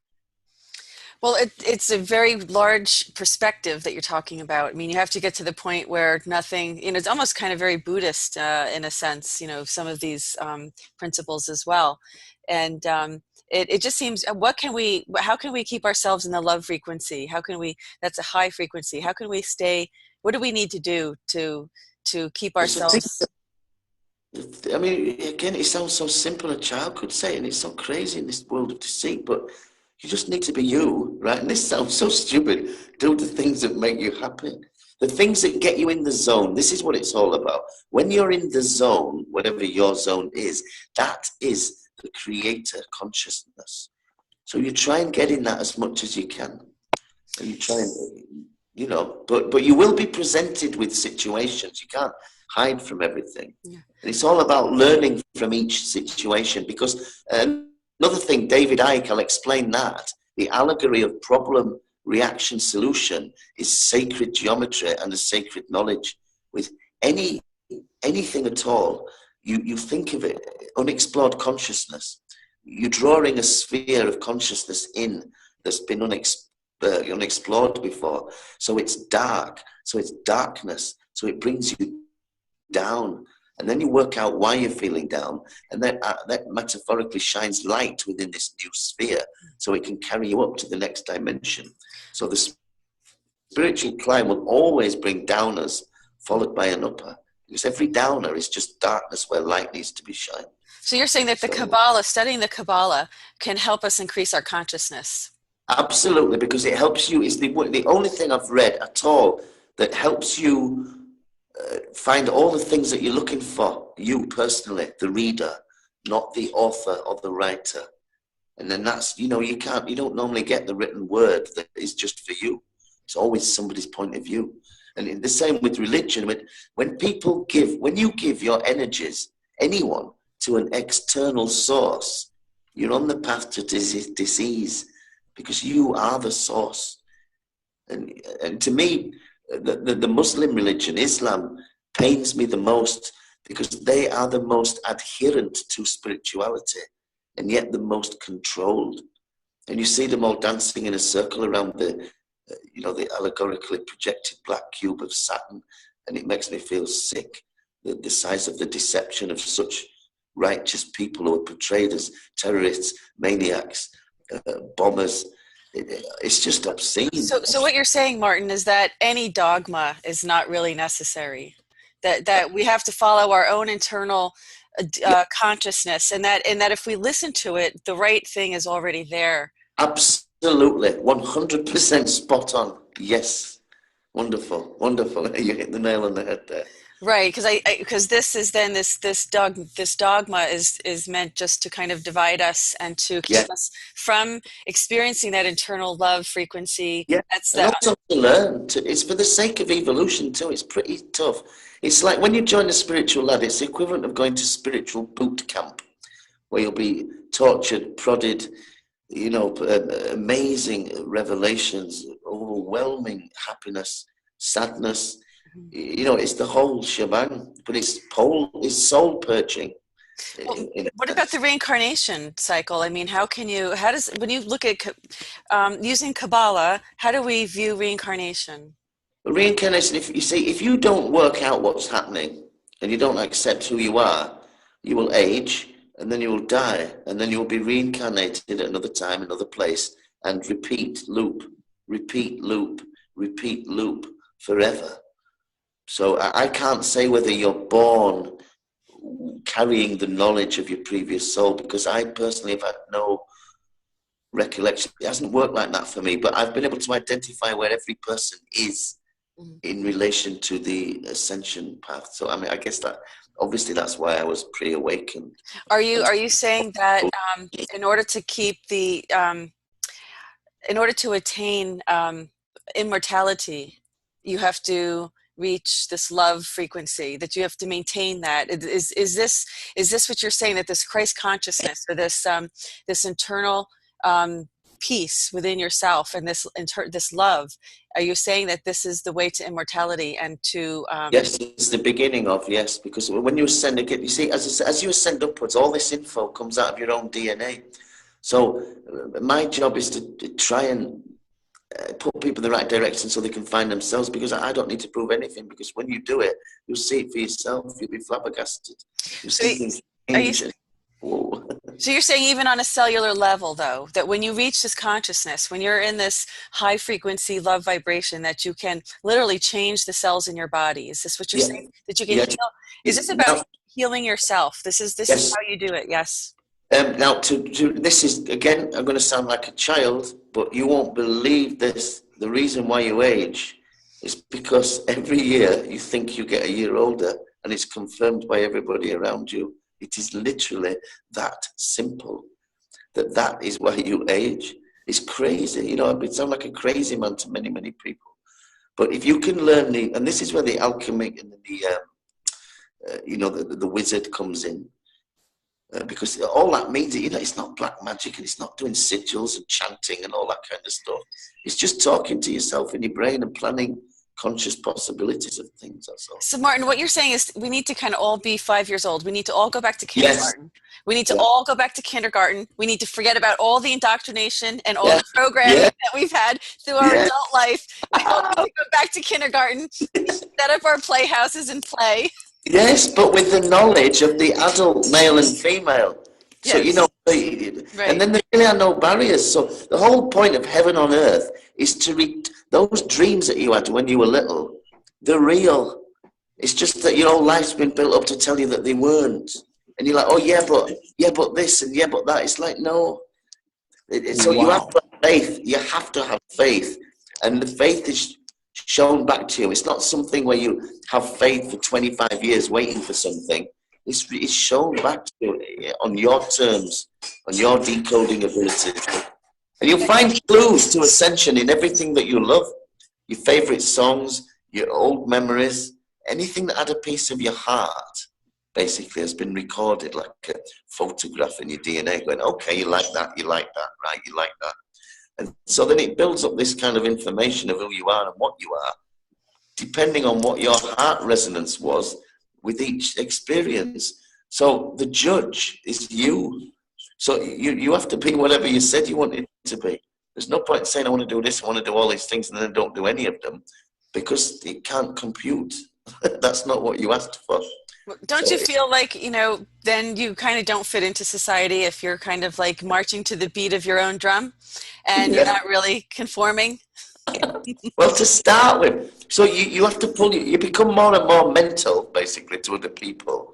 S2: Well, it's a very large perspective that you're talking about. I mean, you have to get to the point where nothing, it's almost kind of very Buddhist in a sense, some of these principles as well. And it just seems, how can we keep ourselves in the love frequency? That's a high frequency. How can we stay, what do we need to do to keep ourselves?
S3: I mean, again, it sounds so simple, a child could say it, and it's so crazy in this world of deceit, but you just need to be you, right? And this sounds so stupid. Do the things that make you happy. The things that get you in the zone. This is what it's all about. When you're in the zone, whatever your zone is, that is the creator consciousness. So you try and get in that as much as you can. And you try and, but you will be presented with situations. You can't hide from everything. Yeah. And it's all about learning from each situation because... another thing, David Icke, I'll explain that. The allegory of problem reaction solution is sacred geometry and a sacred knowledge. With anything at all, you think of it, unexplored consciousness. You're drawing a sphere of consciousness in that's been unexplored before. So it's dark, so it's darkness, so it brings you down. And then you work out why you're feeling down, and then that metaphorically shines light within this new sphere, so it can carry you up to the next dimension. So the spiritual climb will always bring downers, followed by an upper, because every downer is just darkness where light needs to be shined.
S2: So you're saying that the Kabbalah, studying the Kabbalah, can help us increase our consciousness?
S3: Absolutely, because it helps you. It's the only thing I've read at all that helps you find all the things that you're looking for, you personally, the reader, not the author or the writer. And then that's, you don't normally get the written word that is just for you. It's always somebody's point of view. And the same with religion. When you give your energies, anyone, to an external source, you're on the path to disease, because you are the source. And to me, the Muslim religion, Islam, pains me the most, because they are the most adherent to spirituality and yet the most controlled. And you see them all dancing in a circle around the allegorically projected black cube of Saturn, and it makes me feel sick, the size of the deception of such righteous people who are portrayed as terrorists, maniacs, bombers. It's just obscene.
S2: So what you're saying, Martin, is that any dogma is not really necessary. That we have to follow our own internal consciousness, and that if we listen to it, the right thing is already there.
S3: Absolutely, 100% spot on. Yes, wonderful. You hit the nail on the head there.
S2: Right, because this is then this dogma is meant just to kind of divide us and to keep us from experiencing that internal love frequency.
S3: Yeah, and also to learn. It's for the sake of evolution too. It's pretty tough. It's like when you join a spiritual lab, it's the equivalent of going to spiritual boot camp, where you'll be tortured, prodded, amazing revelations, overwhelming happiness, sadness. It's the whole shebang, but it's soul purging.
S2: What about the reincarnation cycle? I mean, when you look at using Kabbalah, how do we view reincarnation?
S3: Reincarnation, if you don't work out what's happening and you don't accept who you are, you will age, and then you will die, and then you will be reincarnated at another time, another place, and repeat loop forever. So I can't say whether you're born carrying the knowledge of your previous soul, because I personally have had no recollection. It hasn't worked like that for me, but I've been able to identify where every person is in relation to the ascension path. So I mean, I guess that obviously that's why I was pre-awakened.
S2: Are you saying that in order to keep in order to attain immortality, you have to reach this love frequency, that you have to maintain that? Is this what you're saying, that this Christ consciousness, or this internal peace within yourself and this love, are you saying that this is the way to immortality and to
S3: yes, it's the beginning of, yes, because when you ascend again, you see, as you ascend upwards, all this info comes out of your own DNA. So my job is to try and put people in the right direction so they can find themselves, because I don't need to prove anything, because when you do it, you'll see it for yourself. You'll be flabbergasted. You'll see things change. Whoa.
S2: So you're saying even on a cellular level, though, that when you reach this consciousness, when you're in this high frequency love vibration, that you can literally change the cells in your body? Is this what you're saying? That you can heal? Is this about healing yourself? This is how you do it. Yes.
S3: Now, this is, again, I'm going to sound like a child, but you won't believe this. The reason why you age is because every year you think you get a year older, and it's confirmed by everybody around you. It is literally that simple, that is why you age. It's crazy. It sounds like a crazy man to many, many people. But if you can learn and this is where the alchemy and the wizard comes in. because all that means, it's not black magic, and it's not doing sigils and chanting and all that kind of stuff. It's just talking to yourself in your brain and planning conscious possibilities of things. That's all.
S2: So Martin, what you're saying is we need to kind of all be 5 years old. We need to all go back to kindergarten.
S3: Yes.
S2: We need to all go back to kindergarten. We need to forget about all the indoctrination and all the programming that we've had through our adult life. We all need to go back to kindergarten, set up our playhouses and play.
S3: Yes, but with the knowledge of the adult male and female. So, and then there really are no barriers. So the whole point of heaven on earth is to read those dreams that you had when you were little. They're real. It's just that your whole life's been built up to tell you that they weren't. And you're like, oh, yeah, but this and yeah, but that. It's like, no. So you have to have faith. You have to have faith. And the faith is shown back to you. It's not something where you have faith for 25 years waiting for something. It's shown back to you on your terms, on your decoding abilities. And you'll find clues to ascension in everything that you love. Your favorite songs, your old memories, anything that had a piece of your heart, basically has been recorded like a photograph in your DNA going, okay, you like that, right, you like that. And so then it builds up this kind of information of who you are and what you are, depending on what your heart resonance was with each experience. So the judge is you. So you have to be whatever you said you wanted to be. There's no point saying I want to do this, I want to do all these things, and then don't do any of them, because it can't compute. That's not what you asked for.
S2: Don't you feel like, then you kind of don't fit into society if you're kind of like marching to the beat of your own drum and you're not really conforming?
S3: Well, to start with, so you have to you become more and more mental, basically, to other people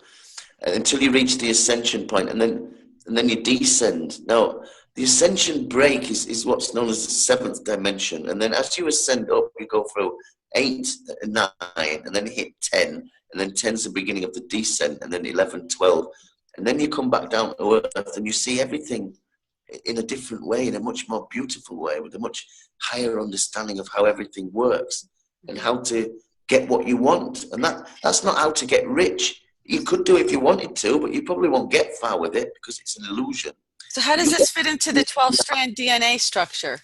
S3: until you reach the ascension point, and then you descend. Now, the ascension break is what's known as the 7th dimension, and then as you ascend up, you go through 8 and 9, and then hit 10, and then 10's the beginning of the descent, and then 11, 12, and then you come back down to earth, and you see everything in a different way, in a much more beautiful way, with a much higher understanding of how everything works and how to get what you want. And that's not how to get rich. You could do it if you wanted to, but you probably won't get far with it because it's an illusion.
S2: So how does this fit into the 12-strand DNA structure?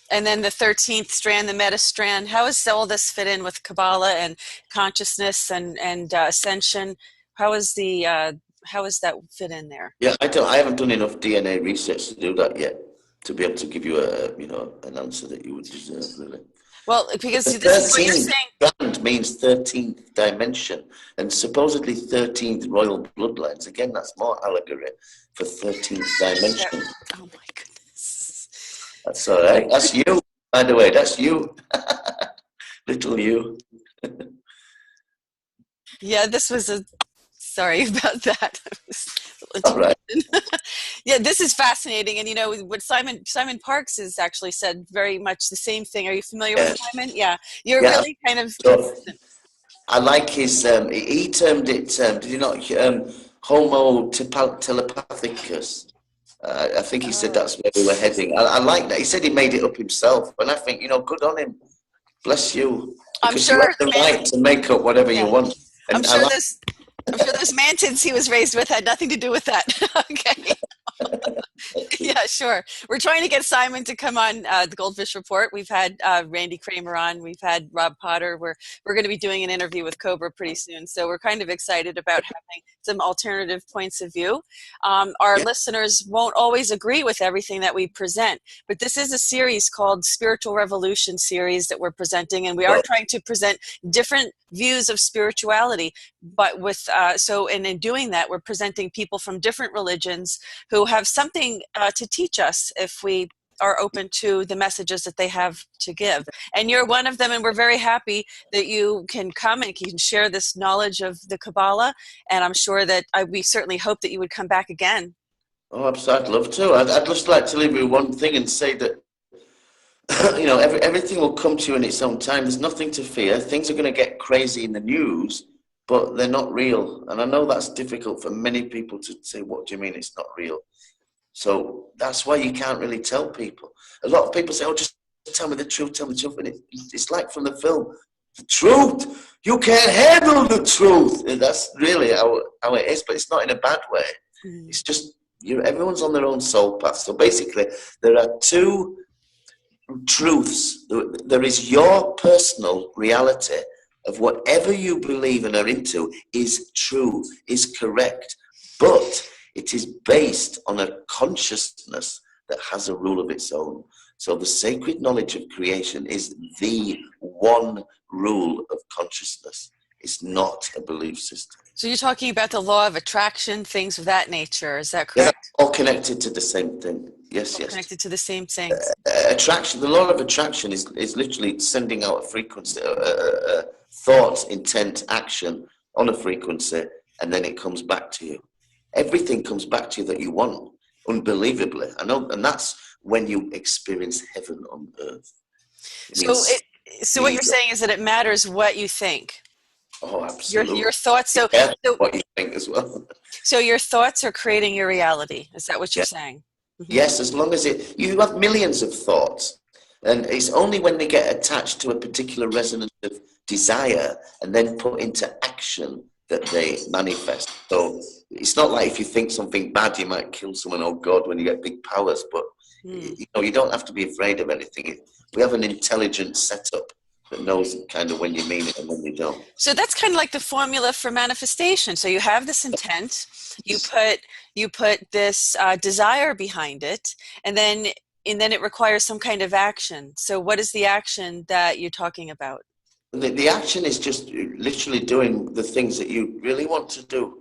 S2: And then the 13th strand, the meta strand, how does all this fit in with Kabbalah and consciousness and ascension? How is that fit in there?
S3: Yeah, I haven't done enough DNA research to do that yet, to be able to give you an answer that you would deserve, really.
S2: Well, because this is what you're saying.
S3: Strand means 13th dimension, and supposedly 13th royal bloodlines. Again, that's more allegory for 13th dimension.
S2: Oh my goodness.
S3: That's all right. That's you, by the way. That's you. Little you.
S2: Yeah, this was sorry about that.
S3: All right.
S2: Yeah, this is fascinating. And what Simon Parks has actually said very much the same thing. Are you familiar with Simon? Yeah. You're really kind of consistent.
S3: I like his, he termed it, did you not, homo telepathicus. I think he said that's where we were heading. I like that. He said he made it up himself. And I think, good on him. Bless you.
S2: I'm sure
S3: you have the right to make up whatever you want. And
S2: I'm sure those mantids he was raised with had nothing to do with that. Okay. Yeah, sure. We're trying to get Simon to come on the GoldFish Report. We've had Randy Kramer on. We've had Rob Potter. We're going to be doing an interview with Cobra pretty soon. So we're kind of excited about having some alternative points of view. Our listeners won't always agree with everything that we present, but this is a series called Spiritual Revolution series that we're presenting, and we are trying to present different views of spirituality, but and in doing that, we're presenting people from different religions who have something to teach us if we are open to the messages that they have to give. And you're one of them, and we're very happy that you can come and you can share this knowledge of the Kabbalah, and I'm sure that we certainly hope that you would come back again.
S3: Oh, I'd love to. I'd just like to leave you one thing and say that everything will come to you in its own time. There's nothing to fear. Things are going to get crazy in the news, but they're not real. And I know that's difficult for many people to say, what do you mean it's not real? So that's why you can't really tell people. A lot of people say, oh, just tell me the truth, tell me the truth. And it's like from the film, the truth. You can't handle the truth. And that's really how it is, but it's not in a bad way.
S2: Mhm.
S3: It's just everyone's on their own soul path. So basically, there are two truths. There is your personal reality of whatever you believe and are into is true, is correct, but it is based on a consciousness that has a rule of its own. So the sacred knowledge of creation is the one rule of consciousness. It's not a belief system.
S2: So you're talking about the law of attraction, things of that nature. Is that
S3: Yeah,
S2: correct?
S3: all connected to the same thing. Yes,
S2: All
S3: yes.
S2: connected to the same things.
S3: Attraction, the law of attraction is literally sending out a frequency, thought, intent, action on a frequency, and then it comes back to you. Everything comes back to you that you want, unbelievably. I know, and that's when you experience heaven on earth.
S2: So what you're saying is that it matters what you think.
S3: Oh, absolutely.
S2: Your thoughts. So
S3: what you think as well.
S2: So your thoughts are creating your reality. Is that what you're saying? Mm-hmm.
S3: Yes, as long as you have millions of thoughts, and it's only when they get attached to a particular resonance of desire and then put into action that they manifest. So it's not like if you think something bad, you might kill someone, oh God, when you get big powers, but you don't have to be afraid of anything. We have an intelligent setup that knows kind of when you mean it and when you don't.
S2: So that's kind of like the formula for manifestation. So you have this intent, you put this desire behind it, and then it requires some kind of action. So what is the action that you're talking about?
S3: The action is just literally doing the things that you really want to do.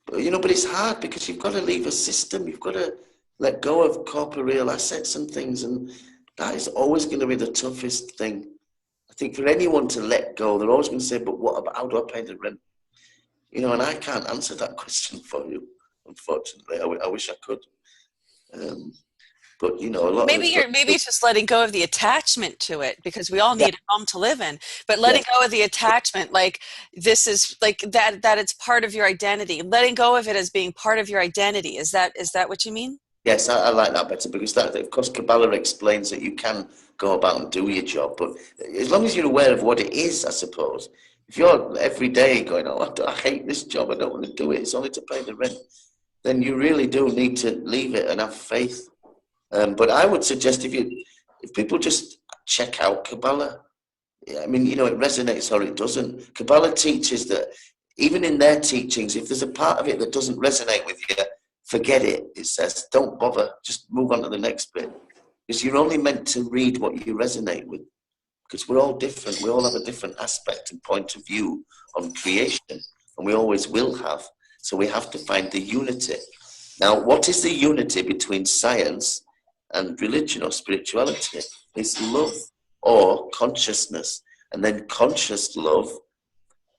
S3: But it's hard because you've got to leave a system. You've got to let go of corporeal assets and things, and that is always going to be the toughest thing. I think for anyone to let go, they're always going to say, but what about, how do I pay the rent? And I can't answer that question for you, unfortunately. I wish I could. But, a lot
S2: maybe it's just letting go of the attachment to it, because we all need a home to live in, but letting go of the attachment, like this is like that it's part of your identity, letting go of it as being part of your identity. Is that what you mean?
S3: Yes, I like that better, because that, of course, Kabbalah explains that you can go about and do your job, but as long as you're aware of what it is, I suppose. If you're every day going, oh, I hate this job, I don't want to do it, it's only to pay the rent, then you really do need to leave it and have faith. But I would suggest if people just check out Kabbalah, it resonates or it doesn't. Kabbalah teaches that even in their teachings, if there's a part of it that doesn't resonate with you, forget it. It says, don't bother, just move on to the next bit. Because you're only meant to read what you resonate with. Because we're all different. We all have a different aspect and point of view on creation. And we always will have. So we have to find the unity. Now, what is the unity between science and religion or spirituality? It's love or consciousness. And then conscious love,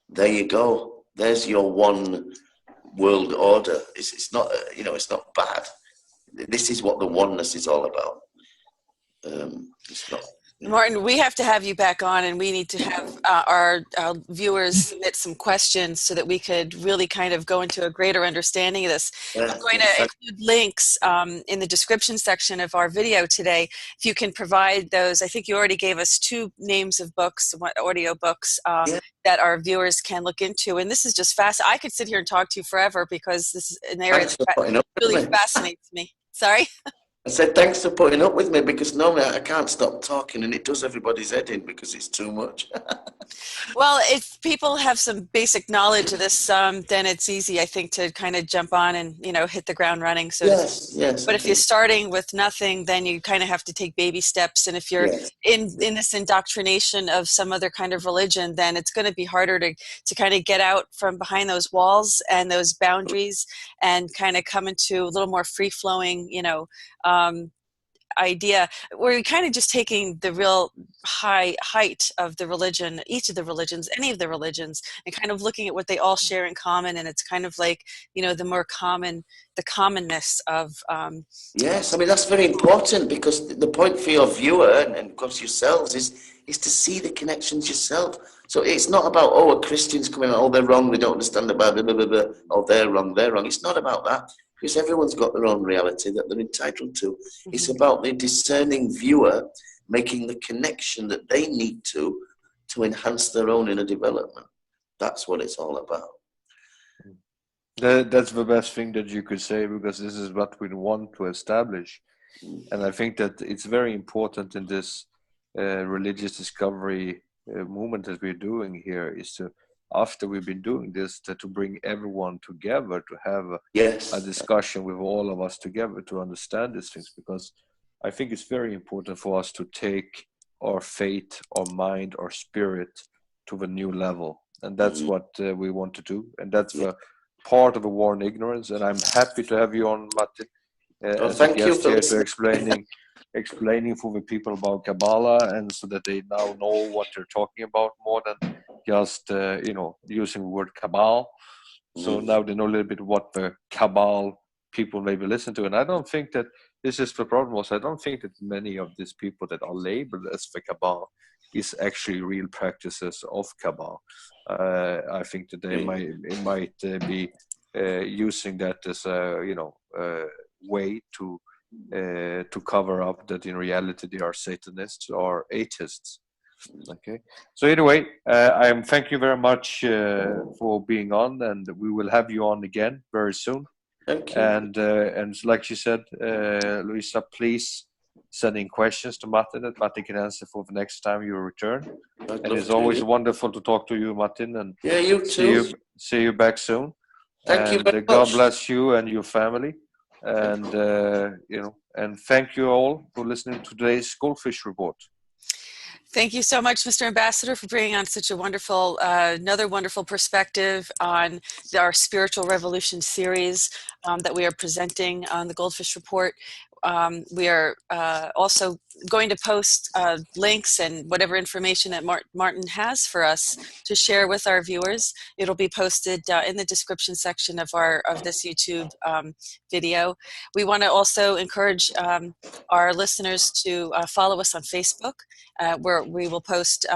S3: there you go. There's your one world order. It's not, it's not bad. This is what the oneness is all about. It's not.
S2: Martin, we have to have you back on, and we need to have our viewers submit some questions so that we could really kind of go into a greater understanding of this. I'm going to include links in the description section of our video today. If you can provide those, I think you already gave us 2 names of books, audio books that our viewers can look into. And this is just fast. I could sit here and talk to you forever, because this is an area that really fascinates me. Sorry?
S3: I said, thanks for putting up with me, because normally I can't stop talking and it does everybody's head in because it's too much.
S2: Well, if people have some basic knowledge of this, then it's easy, I think, to kind of jump on and, hit the ground running. So
S3: yes.
S2: But if you're starting with nothing, then you kind of have to take baby steps. And if you're in this indoctrination of some other kind of religion, then it's going to be harder to kind of get out from behind those walls and those boundaries and kind of come into a little more free-flowing, idea. We're kind of just taking the real height of the religion, each of the religions, any of the religions, and kind of looking at what they all share in common. And it's kind of like, the commonness of
S3: yes, that's very important, because the point for your viewer and of course yourselves is to see the connections yourself. So it's not about, a Christian's coming out, they're wrong, they don't understand the Bible, blah, blah, blah. Oh, they're wrong. It's not about that, because everyone's got their own reality that they're entitled to. Mm-hmm. It's about the discerning viewer making the connection that they need to enhance their own inner development. That's what it's all about.
S4: That's the best thing that you could say, because this is what we want to establish. And I think that it's very important in this religious discovery movement that we're doing here, is to, after we've been doing this, to bring everyone together, to have a discussion with all of us together to understand these things, because I think it's very important for us to take our faith, our mind, our spirit to the new level. And that's what we want to do. And that's the part of the war on ignorance. And I'm happy to have you on, Martin, as a guest here, to explaining for the people about Kabbalah, and so that they now know what they're talking about, more than just using the word Kabbal. So now they know a little bit what the Kabbal people maybe listen to. And I don't think that this is the problem. Also, I don't think that many of these people that are labeled as the Kabbal is actually real practices of Kabbal. I think that they might be using that as a way to cover up that in reality they are Satanists or atheists. Okay. So anyway, thank you very much for being on, and we will have you on again very soon.
S3: Thank you.
S4: And like you said, Louisa, please send in questions to Martin that Martin can answer for the next time you return. And it's always wonderful to talk to you, Martin. And
S3: yeah, you too.
S4: See you back soon.
S3: Thank you very
S4: God
S3: much.
S4: bless you and your family. And and thank you all for listening to today's GoldFish Report.
S2: Thank you so much, Mr. Ambassador, for bringing on such a wonderful, another wonderful perspective on our Spiritual Revolution series that we are presenting on the GoldFish Report. We are also going to post links and whatever information that Martin has for us to share with our viewers. It'll be posted in the description section of this YouTube video. We want to also encourage our listeners to follow us on Facebook, where we will post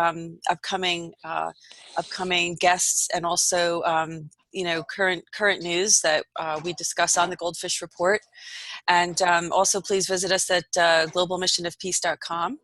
S2: upcoming guests, and also current news that we discuss on the GoldFish Report. And also please visit us at globalmissionofpeace.com.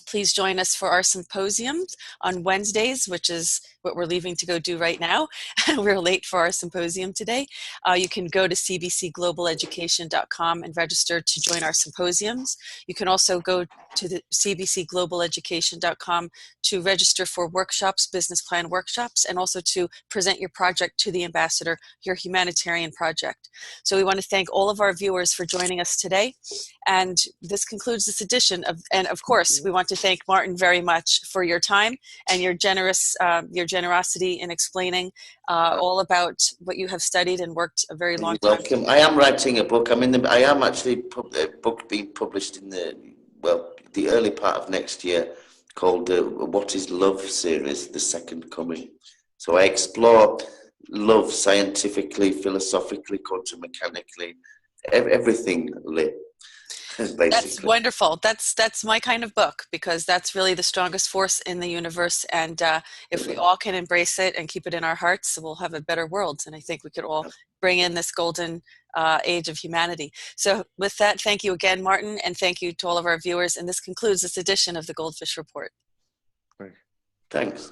S2: Please join us for our symposiums on Wednesdays, which is what we're leaving to go do right now. We're late for our symposium today. You can go to cbcglobaleducation.com and register to join our symposiums. You can also go to the cbcglobaleducation.com to register for workshops, business plan workshops, and also to present your project to the ambassador, your humanitarian project. So we want to thank all of our viewers for joining us today. And this concludes this edition and of course, we want to thank Martin very much for your time and your generosity in explaining all about what you have studied and worked a very long time.
S3: Welcome. I am writing a book. I am actually a book being published in the early part of next year, called What is Love series, The Second Coming. So I explore love scientifically, philosophically, quantum mechanically, everything lit. Basically.
S2: That's wonderful. That's my kind of book, because that's really the strongest force in the universe. And if we all can embrace it and keep it in our hearts, we'll have a better world. And I think we could all bring in this golden age of humanity. So with that, thank you again, Martin, and thank you to all of our viewers. And this concludes this edition of the GoldFish Report.
S3: Thanks.